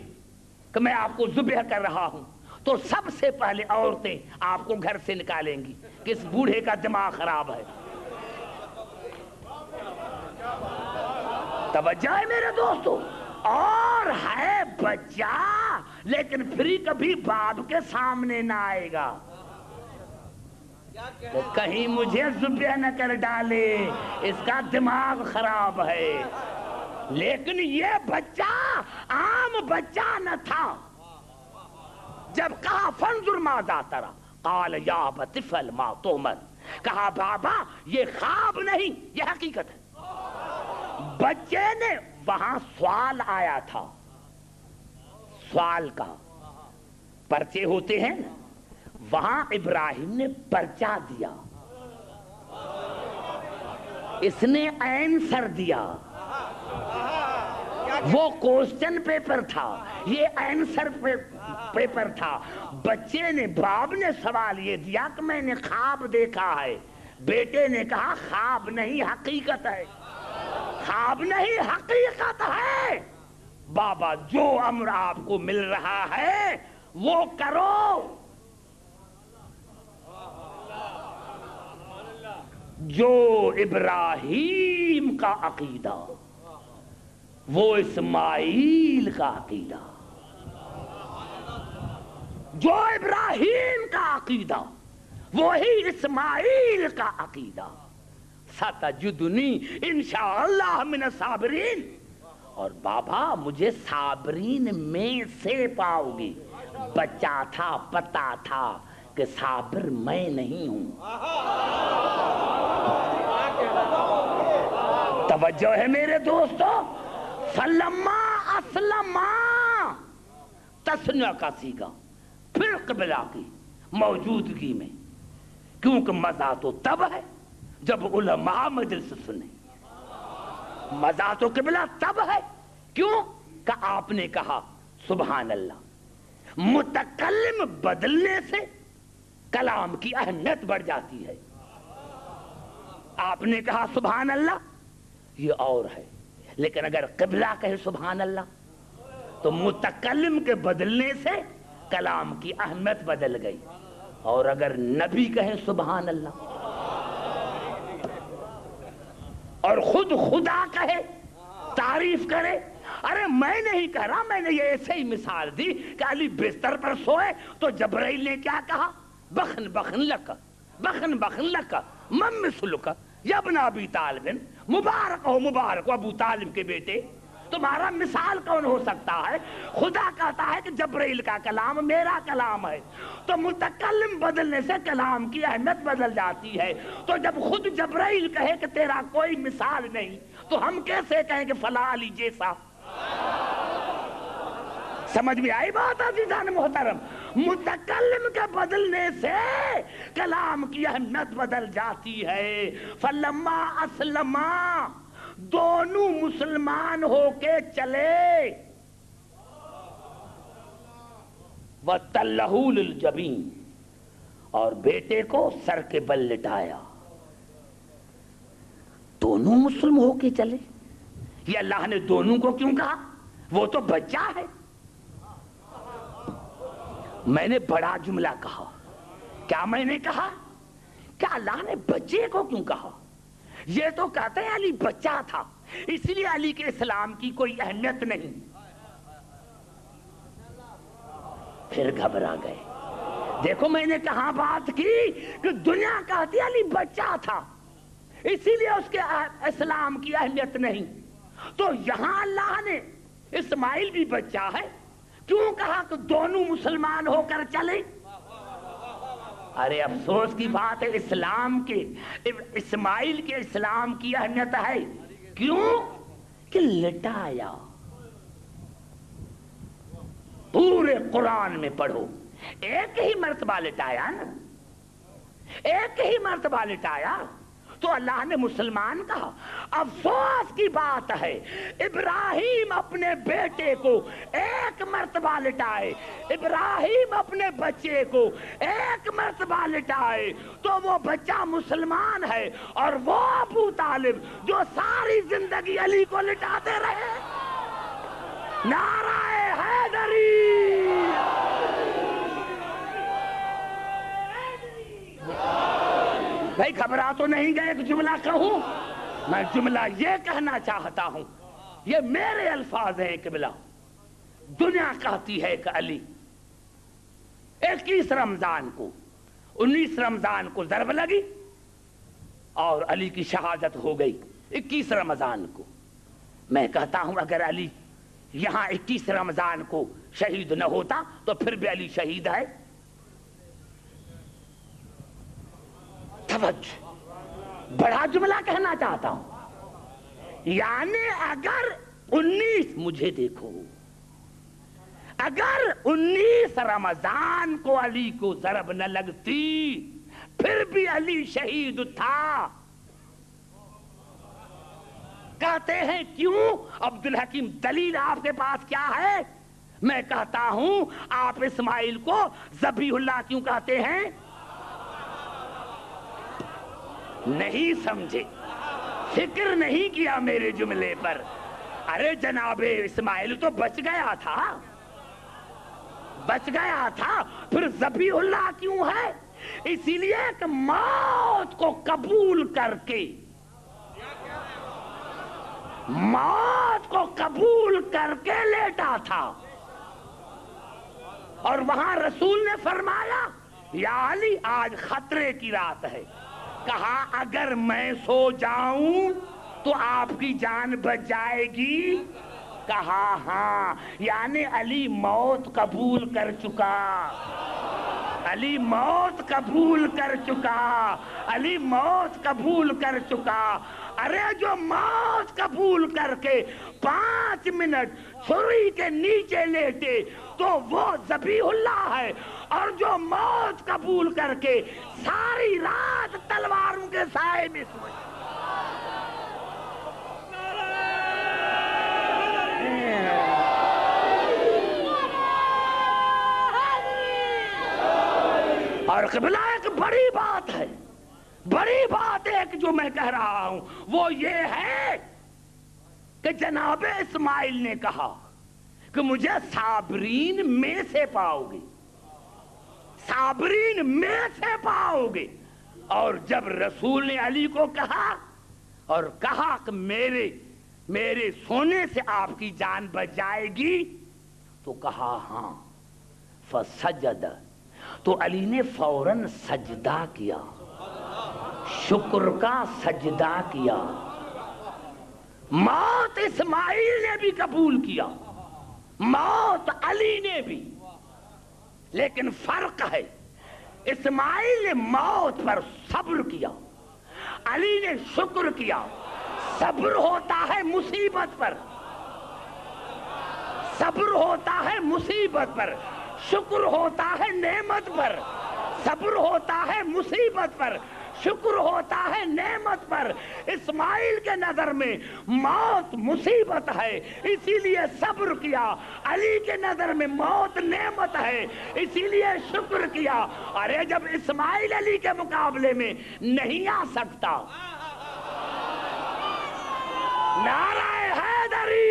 کہ میں آپ کو ذبح کر رہا ہوں تو سب سے پہلے عورتیں آپ کو گھر سے نکالیں گی کہ اس بوڑھے کا دماغ خراب ہے۔ توجہ ہے میرے دوستو، اور ہے بچہ لیکن پھر کبھی باپ کے سامنے نہ آئے گا کہ کہیں مجھے ذبح نہ کر ڈالے، اس کا دماغ خراب ہے۔ لیکن یہ بچہ عام بچہ نہ تھا۔ جب کہا فانظر ماذا تری قال یا ابت افعل ما تؤمر، کہا بابا یہ خواب نہیں، یہ حقیقت ہے۔ بچے نے وہاں سوال آیا تھا، سوال کا پرچے ہوتے ہیں نا، وہاں ابراہیم نے پرچہ دیا، اس نے آنسر دیا، وہ کوسچن پیپر تھا، یہ آنسر پیپر تھا۔ بچے نے، باپ نے سوال یہ دیا کہ میں نے خواب دیکھا ہے، بیٹے نے کہا خواب نہیں حقیقت ہے، خواب نہیں حقیقت ہے۔ بابا جو امر آپ کو مل رہا ہے وہ کرو، جو ابراہیم کا عقیدہ وہ اسماعیل کا عقیدہ، جو ابراہیم کا عقیدہ وہی اسماعیل کا عقیدہ۔ ستجدنی انشاءاللہ من الصابرین، اور بابا مجھے صابرین میں سے پاؤ گی۔ بچہ تھا، پتا تھا کہ صابر میں نہیں ہوں۔ توجہ ہے میرے دوستو، فلما اسلما تسنیہ کا سیگا، پھر قبلہ کی موجودگی میں، کیونکہ مزہ تو تب ہے جب علماء مجلس سنیں، مزہ تو قبلہ تب ہے، کیوں کہ آپ نے کہا سبحان اللہ۔ متکلم بدلنے سے کلام کی اہمیت بڑھ جاتی ہے۔ آپ نے کہا سبحان اللہ، یہ اور ہے، لیکن اگر قبلہ کہے سبحان اللہ تو متکلم کے بدلنے سے کلام کی اہمیت بدل گئی، اور اگر نبی کہے سبحان اللہ اور خود خدا کہے، تعریف کرے، ارے میں نہیں کہہ رہا، میں نے یہ ایسے ہی مثال دی کہ علی بستر پر سوئے تو جبرائیل نے کیا کہا، بخن بخن لک، بخن بخن لک من مثلک یا ابن ابی طالب، مبارک ہو مبارک ہو ابو طالب کے بیٹے، تمہارا مثال کون ہو سکتا ہے؟ خدا کہتا ہے کہ جبرائیل کا کلام میرا کلام ہے، تو متکلم بدلنے سے کلام کی اہمیت بدل جاتی ہے۔ تو جب خود جبرائیل کہے کہ تیرا کوئی مثال نہیں تو ہم کیسے کہیں کہ فلاں علی جیسا؟ سمجھ میں آئی بات عزیزان محترم؟ متکلم کے بدلنے سے کلام کی اہمیت بدل جاتی ہے۔ فلما اسلما، دونوں مسلمان ہو کے چلے، وَتَلَّهُ لِلْجَبِينِ، اور بیٹے کو سر کے بل لٹایا۔ دونوں مسلم ہو کے چلے، یہ اللہ نے دونوں کو کیوں کہا؟ وہ تو بچہ ہے، میں نے بڑا جملہ کہا. کیا میں نے کہا؟ کیا اللہ نے بچے کو کیوں کہا؟ یہ تو کہتے ہیں علی بچہ تھا اس لیے علی کے اسلام کی کوئی اہمیت نہیں. پھر گھبرا گئے. دیکھو میں نے کہاں بات کی کہ دنیا کہتی علی بچہ تھا اسی لیے اس کے اسلام کی اہمیت نہیں. تو یہاں اللہ نے اسماعیل بھی بچہ ہے کیوں کہا کہ دونوں مسلمان ہو کر چلے؟ ارے افسوس کی بات ہے اسلام کے اسماعیل کے اسلام کی اہمیت ہے. کیوں کہ لٹایا. پورے قرآن میں پڑھو ایک ہی مرتبہ لٹایا نا, ایک ہی مرتبہ لٹایا تو اللہ نے مسلمان کہا. افسوس کی بات ہے ابراہیم اپنے بیٹے کو ایک مرتبہ لٹائے, ابراہیم اپنے بچے کو ایک مرتبہ لٹائے تو وہ بچہ مسلمان ہے اور وہ ابو طالب جو ساری زندگی علی کو لٹاتے رہے. نعرہ حیدری. بھائی گھبرا تو نہیں گئے؟ ایک جملہ کہوں میں, جملہ یہ کہنا چاہتا ہوں, یہ میرے الفاظ ہیں قبلہ. دنیا کہتی ہے کہ علی 21 رمضان کو 19 رمضان کو ضرب لگی اور علی کی شہادت ہو گئی 21 رمضان کو. میں کہتا ہوں اگر علی یہاں 21 رمضان کو شہید نہ ہوتا تو پھر بھی علی شہید ہے. بڑا جملہ کہنا چاہتا ہوں. یعنی اگر 19 مجھے دیکھو اگر 19 رمضان کو علی کو ضرب نہ لگتی پھر بھی علی شہید تھا. کہتے ہیں کیوں؟ عبدالحکیم دلیل آپ کے پاس کیا ہے؟ میں کہتا ہوں آپ اسماعیل کو ذبیح اللہ کیوں کہتے ہیں؟ نہیں سمجھے, فکر نہیں کیا میرے جملے پر. ارے جناب اسماعیل تو بچ گیا تھا, بچ گیا تھا, پھر ذبیح اللہ کیوں ہے؟ اسی لیے کہ موت کو قبول کر کے, موت کو قبول کر کے لیٹا تھا. اور وہاں رسول نے فرمایا یا علی آج خطرے کی رات ہے. کہا اگر میں سو جاؤں تو آپ کی جان بچ جائے گی؟ کہا ہاں. یعنی علی موت قبول کر چکا, علی موت قبول کر چکا, علی موت قبول کر چکا. ارے جو موت قبول کر کے 5 منٹ چھری کے نیچے لیٹے تو وہ ذبیح اللہ ہے, اور جو موت قبول کر کے ساری رات تلواروں کے سائے میں سوئے. اور قبلہ ایک بڑی بات ہے, بڑی بات ایک جو میں کہہ رہا ہوں وہ یہ ہے کہ جناب اسماعیل نے کہا کہ مجھے صابرین میں سے پاؤ گے, صابرین میں سے پاؤ گے. اور جب رسول نے علی کو کہا اور کہا کہ میرے سونے سے آپ کی جان بچ جائے گی تو کہا ہاں. فسجد, تو علی نے فوراً سجدہ کیا, شکر کا سجدہ کیا. موت اسماعیل نے بھی قبول کیا, موت علی نے بھی, لیکن فرق ہے اسماعیل نے موت پر صبر کیا, علی نے شکر کیا. صبر ہوتا ہے مصیبت پر, صبر ہوتا ہے مصیبت پر, شکر ہوتا ہے نعمت پر. صبر ہوتا ہے مصیبت پر, شکر ہوتا ہے نعمت پر. اسماعیل کے نظر میں موت مصیبت ہے اسی لیے صبر کیا, علی کے نظر میں موت نعمت ہے اسی لیے شکر کیا. ارے جب اسماعیل علی کے مقابلے میں نہیں آ سکتا, نعرہ حیدری.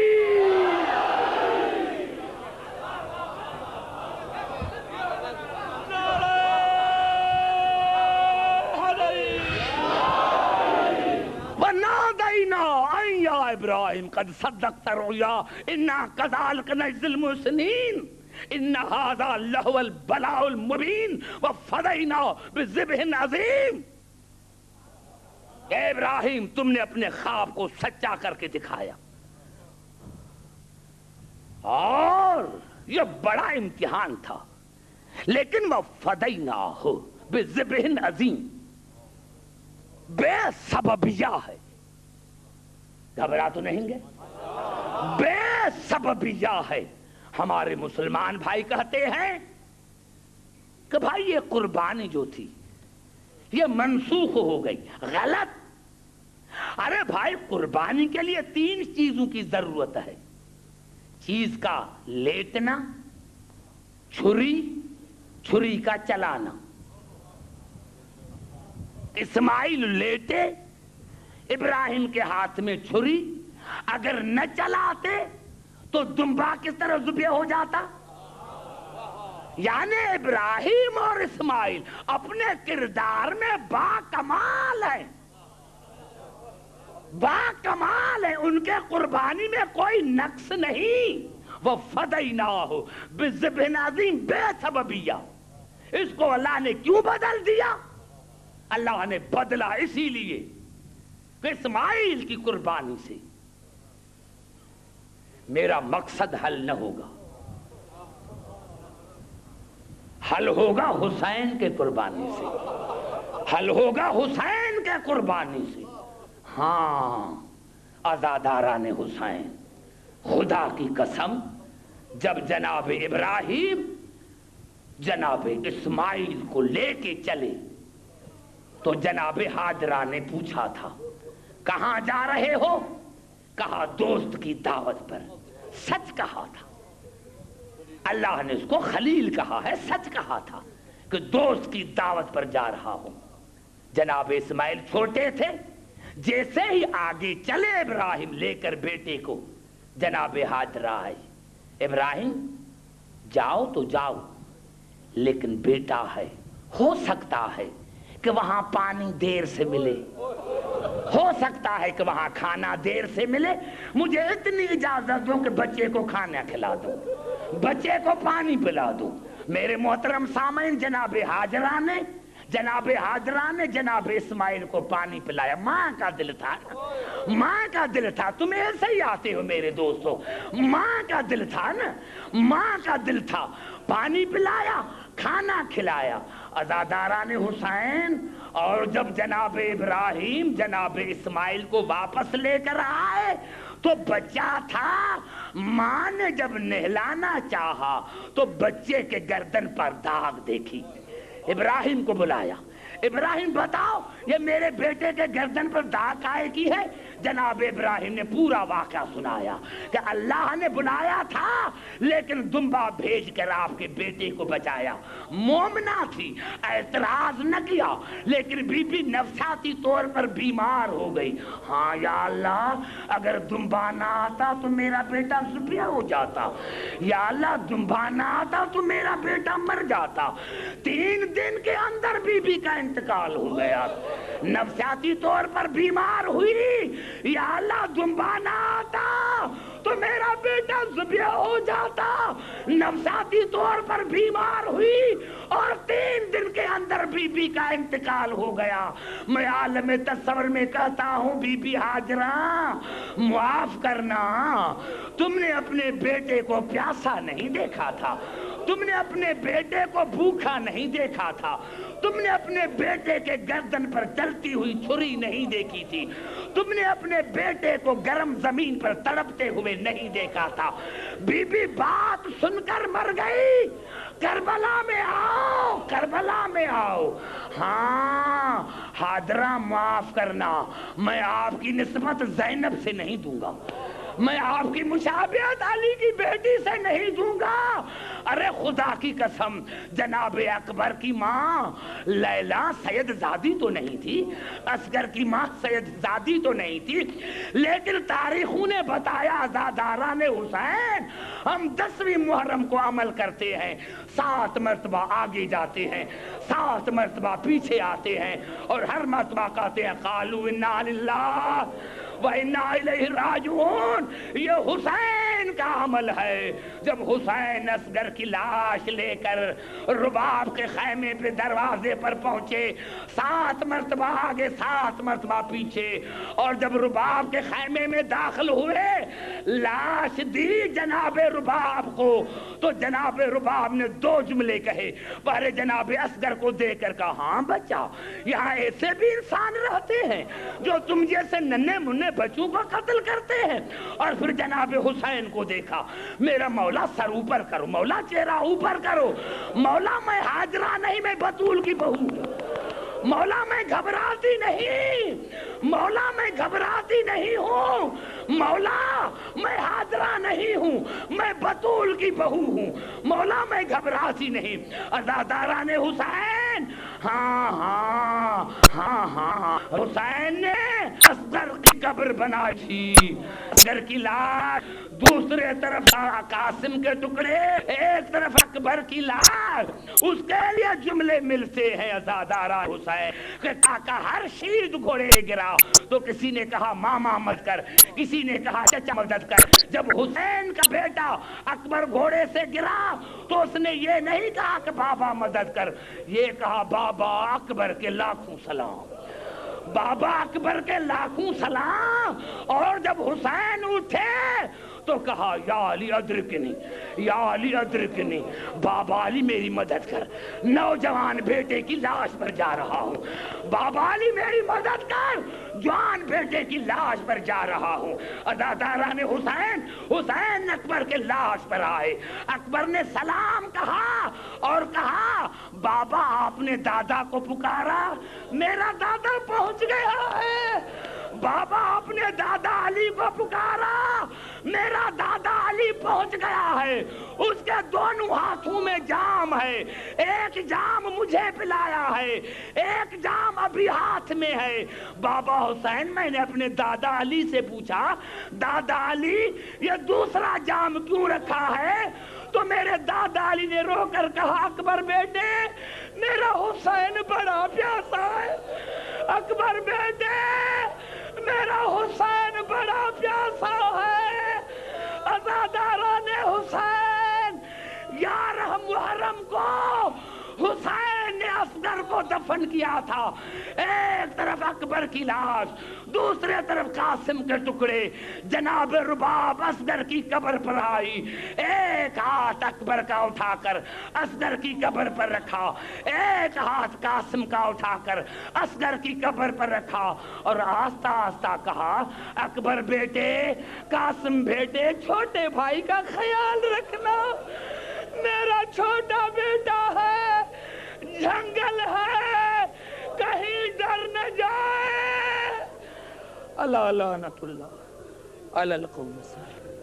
ابراہیم قد صدقت الرؤیا انا کذالک نجزی المحسنین ان ھذا لہو البلاء المبین وفدیناہ بذبح عظیم۔ اے ابراہیم تم نے اپنے خواب کو سچا کر کے دکھایا، اور یہ بڑا امتحان تھا، لیکن وفدیناہ بذبح عظیم، بے سببیہ ہے، گھبرا تو نہیں گے، بے سببیہ ہے۔ ہمارے مسلمان بھائی کہتے ہیں کہ بھائی یہ قربانی جو تھی یہ منسوخ ہو گئی، غلط۔ ارے بھائی قربانی کے لیے 3 چیزوں کی ضرورت ہے، چیز کا لیٹنا، چھری کا چلانا۔ اسماعیل لیٹے، ابراہیم کے ہاتھ میں چھری، اگر نہ چلاتے تو دمبا کس طرح ذبح ہو جاتا؟ یعنی ابراہیم اور اسماعیل اپنے کردار میں با کمال ہیں، با کمال ہیں، ان کے قربانی میں کوئی نقص نہیں۔ وَفَدَيْنَاهُ بِذِبْحٍ عَظِيمٍ بے سببیہ۔ اس کو اللہ نے کیوں بدل دیا؟ اللہ نے بدلا اسی لیے کہ اسماعیل کی قربانی سے میرا مقصد حل نہ ہوگا، حل ہوگا حسین کے قربانی سے، حل ہوگا حسین کے قربانی سے۔ ہاں عزاداران حسین، خدا کی قسم، جب جناب ابراہیم جناب اسماعیل کو لے کے چلے تو جناب ہاجرہ نے پوچھا تھا کہاں جا رہے ہو؟ کہا دوست کی دعوت پر۔ سچ کہا تھا، اللہ نے اس کو خلیل کہا ہے، سچ کہا تھا کہ دوست کی دعوت پر جا رہا ہوں۔ جناب اسماعیل چھوٹے تھے، جیسے ہی آگے چلے ابراہیم لے کر بیٹے کو، جناب ہاجرہ آئی، ابراہیم جاؤ تو جاؤ، لیکن بیٹا ہے، ہو سکتا ہے کہ وہاں پانی دیر سے ملے، ہو سکتا ہے کہ وہاں کھانا دیر سے ملے، مجھے اتنی اجازت دو کہ بچے کو کھانا کھلا دو، بچے کو پانی پلا دو۔ میرے محترم سامعین، جناب ہاجرہ نے جناب اسماعیل کو پانی پلایا۔ ماں کا دل تھا، ماں کا دل تھا، تم ایسے ہی آتے ہو میرے دوستو، ماں کا دل تھا نا، ماں کا دل تھا، پانی پلایا، کھانا کھلایا۔ عزاداران حسین، اور جب جناب ابراہیم جناب اسماعیل کو واپس لے کر آئے تو بچہ تھا، ماں نے جب نہلانا چاہا تو بچے کے گردن پر داغ دیکھی، ابراہیم کو بلایا، ابراہیم بتاؤ یہ میرے بیٹے کے گردن پر داغ کائے کی ہے؟ جناب ابراہیم نے پورا واقعہ سنایا کہ اللہ نے بلایا تھا لیکن دمبا بھیج کر آپ کے بیٹے کو بچایا۔ مومنہ تھی، اعتراض نہ کیا، لیکن بی بی نفسیاتی طور پر بیمار ہو گئی۔ ہاں یا اللہ، اگر دمبا نہ آتا تو میرا بیٹا ذبح ہو جاتا، یا اللہ دمبا نہ آتا تو میرا بیٹا مر جاتا۔ 3 دن کے اندر بی بی کا انتقال ہو گیا، نفسیاتی طور پر بیمار ہوئی۔ یا اللہ دمبا نہ آتا تو میرا بیٹا ذبح ہو جاتا، نفسیاتی طور پر بیمار ہوئی اور 3 دن کے اندر بی بی کا انتقال ہو گیا۔ میں عالم تصور میں کہتا ہوں بی بی ہاجرہ معاف کرنا، تم نے اپنے بیٹے کو پیاسا نہیں دیکھا تھا، تم نے اپنے بیٹے کو بھوکا نہیں دیکھا تھا، تم نے اپنے بیٹے کے گردن پر چلتی ہوئی چھری نہیں دیکھی تھی، تم نے اپنے بیٹے کو گرم زمین پر تڑپتے ہوئے نہیں دیکھا تھا۔ بی بی بات سن کر مر گئی، کربلا میں آؤ، کربلا میں آؤ۔ ہاں ہاجرہ معاف کرنا، میں آپ کی نسبت زینب سے نہیں دوں گا، میں آپ کی مشابہت علی کی بیٹی سے نہیں دوں گا۔ ارے خدا کی قسم، جناب اکبر کی ماں لیلا سید زادی تو نہیں تھی، اصغر کی ماں سید زادی تو نہیں تھی، لیکن تاریخوں نے بتایا عزاداران حسین ہم 10ویں محرم کو عمل کرتے ہیں، 7 مرتبہ آگے جاتے ہیں، 7 مرتبہ پیچھے آتے ہیں، اور ہر مرتبہ کہتے ہیں قالوا انا للہ وَإِنَّا إِلَيْهِ رَاجِعُونَ. یہ حسین کا عمل ہے. جب حسین اصغر کی لاش لے کر رباب کے خیمے پہ دروازے پر پہنچے، 7 مرتبہ آگے 7 مرتبہ پیچھے، اور جب رباب کے خیمے میں داخل ہوئے، لاش دی جناب رباب کو، تو جناب رباب نے 2 جملے کہے. پہلے جناب اصغر کو دیکھ کر کہا ہاں بچہ، یہاں ایسے بھی انسان رہتے ہیں جو تم جیسے ننھے منھے بچوں کو قتل کرتے ہیں. اور پھر جناب حسین کو دیکھا. میرا مولا سر اوپر کرو، مولا چہرہ اوپر کرو، مولا میں ہاجرہ نہیں، میں بطول کی بہو ہوں، مولا میں گھبراتی نہیں، مولا میں گھبراتی نہیں ہوں، مولا میں ہاجرہ نہیں ہوں، میں بطول کی بہو ہوں، مولا میں گھبراتی نہیں. عزاداران حسین، ہاں ہاں ہاں ہاں. حسین نے اصغر کی قبر بنائی تھی، اصغر کی لاش، دوسرے طرف قاسم کے ٹکڑے، ایک طرف اکبر کی لاش. اس کے لیے جملے ملتے ہیں عزاداران حسین کہ کاکا ہر شہید گھوڑے گرا تو کسی نے کہا ماما مت کر، کسی نے کہا چچا مدد کر. جب حسین کا بیٹا اکبر گھوڑے سے گرا تو اس نے یہ نہیں کہا کہ بابا مدد کر، یہ کہا بابا اکبر کے لاکھوں سلام، بابا اکبر کے لاکھوں سلام. اور جب حسین اٹھے تو کہا یا علی ادرکنی، یا علی ادرکنی، بابا علی میری مدد کر، نوجوان بیٹے کی لاش پر جا رہا ہوں، بابا علی میری مدد کر، جوان بیٹے کی لاش پر جا رہا ہوں. عزاداران حسین، حسین اکبر کے لاش پر آئے، اکبر نے سلام کہا اور کہا بابا آپ نے دادا کو پکارا، میرا دادا پہنچ گیا ہے. بابا آپ نے دادا علی کو پکارا، میرا دادا علی پہنچ گیا ہے. اس کے دونوں ہاتھوں میں جام ہے، ایک جام مجھے پلایا ہے، ایک جام ابھی ہاتھ میں ہے. بابا حسین، میں نے اپنے دادا علی سے پوچھا دادا علی یہ دوسرا جام کیوں رکھا ہے؟ تو میرے دادا علی نے رو کر کہا اکبر بیٹے میرا حسین بڑا پیاسا ہے، اکبر بیٹے میرا حسین بڑا پیاسا ہے. عزاداران حسین، 11 محرم کو حسین نے اصغر کو دفن کیا تھا. ایک طرف اکبر کی لاش، دوسرے طرف قاسم کے ٹکڑے. جناب رباب اصغر کی قبر پر آئی، ایک ہاتھ اکبر کا اٹھا کر اصغر کی قبر پر رکھا، ایک ہاتھ قاسم کا اٹھا کر اصغر کی قبر پر رکھا، اور آہستہ آہستہ کہا اکبر بیٹے، قاسم بیٹے، چھوٹے بھائی کا خیال رکھنا، میرا چھوٹا بیٹا ہے، جنگل ہے، کہیں ڈر نہ جائے. اللہ لعنت اللہ علی القوم الظالمین.